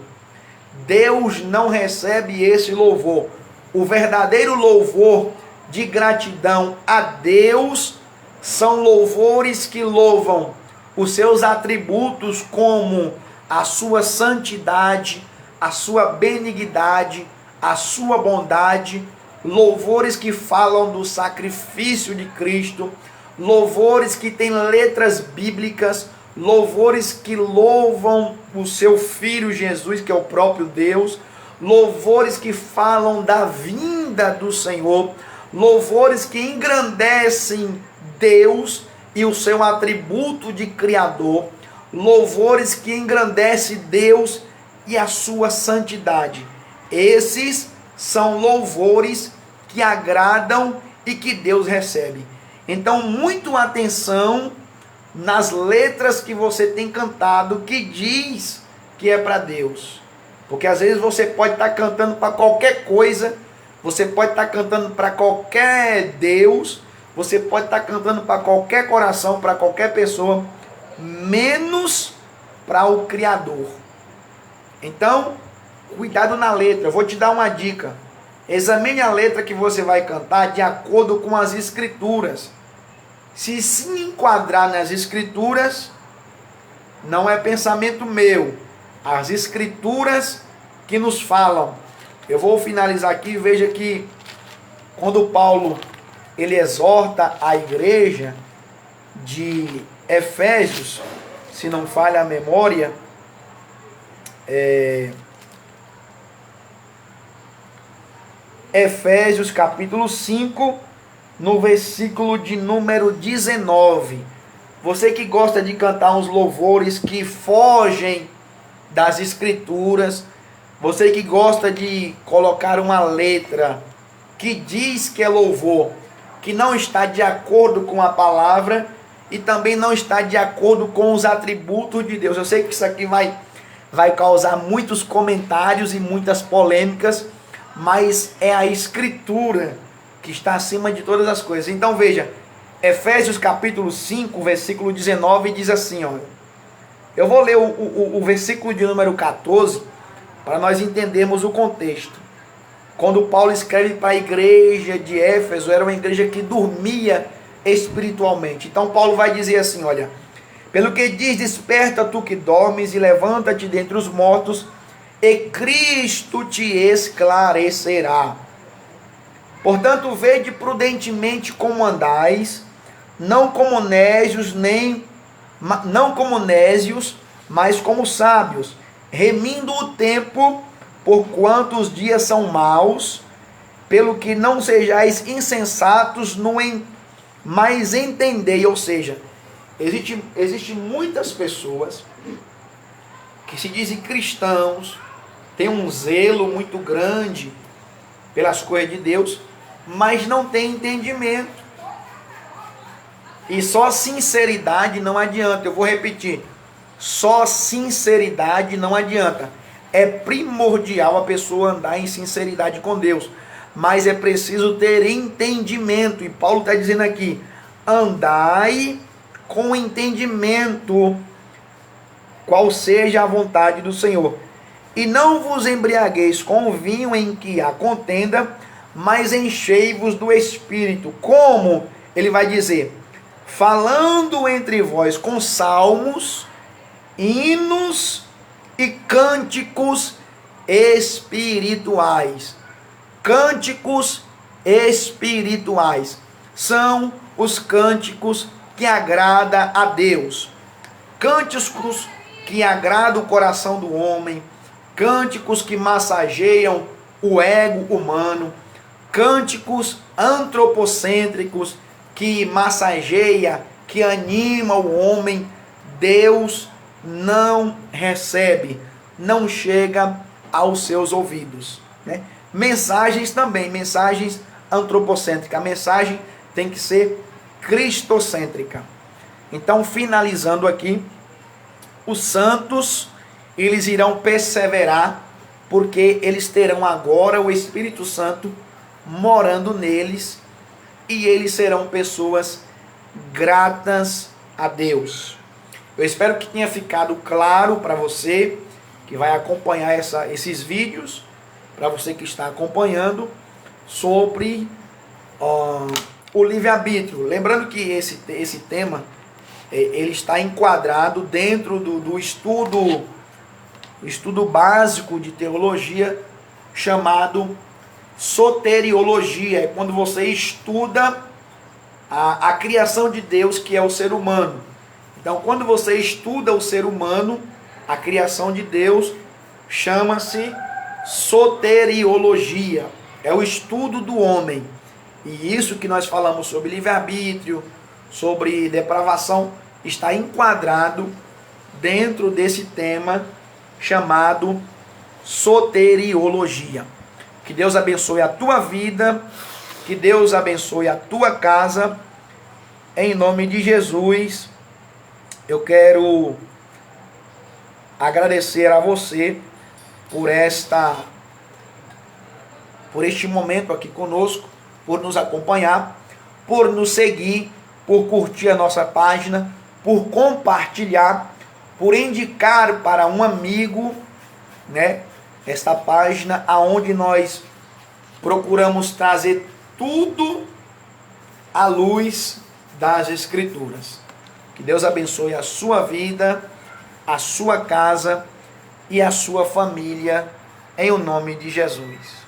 Deus não recebe esse louvor. O verdadeiro louvor de gratidão a Deus são louvores que louvam os seus atributos, como a sua santidade, a sua benignidade, a sua bondade, louvores que falam do sacrifício de Cristo, louvores que têm letras bíblicas, louvores que louvam o seu Filho Jesus, que é o próprio Deus, louvores que falam da vinda do Senhor, louvores que engrandecem Deus e o seu atributo de Criador, louvores que engrandecem Deus e a sua santidade. Esses são louvores que agradam e que Deus recebe. Então, muito atenção nas letras que você tem cantado, que diz que é para Deus. Porque às vezes você pode estar cantando para qualquer coisa, você pode estar cantando para qualquer Deus, você pode estar cantando para qualquer coração, para qualquer pessoa, menos para o Criador. Então, cuidado na letra. Eu vou te dar uma dica. Examine a letra que você vai cantar de acordo com as Escrituras. Se se enquadrar nas Escrituras, não é pensamento meu. As Escrituras que nos falam. Eu vou finalizar aqui. Veja que quando Paulo ele exorta a igreja de Efésios, se não falha a memória, Efésios capítulo 5, no versículo de número 19. Você que gosta de cantar uns louvores que fogem das Escrituras, você que gosta de colocar uma letra que diz que é louvor, que não está de acordo com a palavra e também não está de acordo com os atributos de Deus. Eu sei que isso aqui vai causar muitos comentários e muitas polêmicas, mas é a Escritura que está acima de todas as coisas. Então veja, Efésios capítulo 5, versículo 19, diz assim, ó. Eu vou ler o versículo de número 14, para nós entendermos o contexto. Quando Paulo escreve para a igreja de Éfeso, era uma igreja que dormia espiritualmente. Então Paulo vai dizer assim, olha: pelo que diz, desperta tu que dormes e levanta-te dentre os mortos, e Cristo te esclarecerá. Portanto, vede prudentemente como andais, não como nécios, mas como sábios, remindo o tempo, porquanto os dias são maus, pelo que não sejais insensatos, mas entendei. Ou seja, existe muitas pessoas que se dizem cristãos, têm um zelo muito grande pelas coisas de Deus, mas não têm entendimento. E só sinceridade não adianta. Eu vou repetir. Só sinceridade não adianta. É primordial a pessoa andar em sinceridade com Deus, mas é preciso ter entendimento. E Paulo está dizendo aqui: andai com entendimento, qual seja a vontade do Senhor. E não vos embriagueis com o vinho em que há contenda, mas enchei-vos do Espírito. Como? Ele vai dizer: falando entre vós com salmos, hinos e cânticos espirituais. Cânticos espirituais são os cânticos que agradam a Deus. Cânticos que agradam o coração do homem, cânticos que massageiam o ego humano, cânticos antropocêntricos que massageia, que anima o homem. Deus não recebe, não chega aos seus ouvidos, né? Mensagens também, mensagens antropocêntricas. A mensagem tem que ser cristocêntrica. Então, finalizando aqui, os santos, eles irão perseverar, porque eles terão agora o Espírito Santo morando neles, e eles serão pessoas gratas a Deus. Eu espero que tenha ficado claro para você que vai acompanhar esses vídeos, para você que está acompanhando. sobre o livre-arbítrio. Lembrando que esse tema ele está enquadrado dentro do estudo básico de teologia chamado soteriologia. É quando você estuda a criação de Deus, que é o ser humano. Então, quando você estuda o ser humano, a criação de Deus, chama-se soteriologia. É o estudo do homem. E isso que nós falamos sobre livre-arbítrio, sobre depravação, está enquadrado dentro desse tema chamado soteriologia. Que Deus abençoe a tua vida, que Deus abençoe a tua casa. Em nome de Jesus, eu quero agradecer a você por este momento aqui conosco, por nos acompanhar, por nos seguir, por curtir a nossa página, por compartilhar, por indicar para um amigo, né, esta página aonde nós procuramos trazer tudo à luz das Escrituras. Que Deus abençoe a sua vida, a sua casa e a sua família, em o nome de Jesus.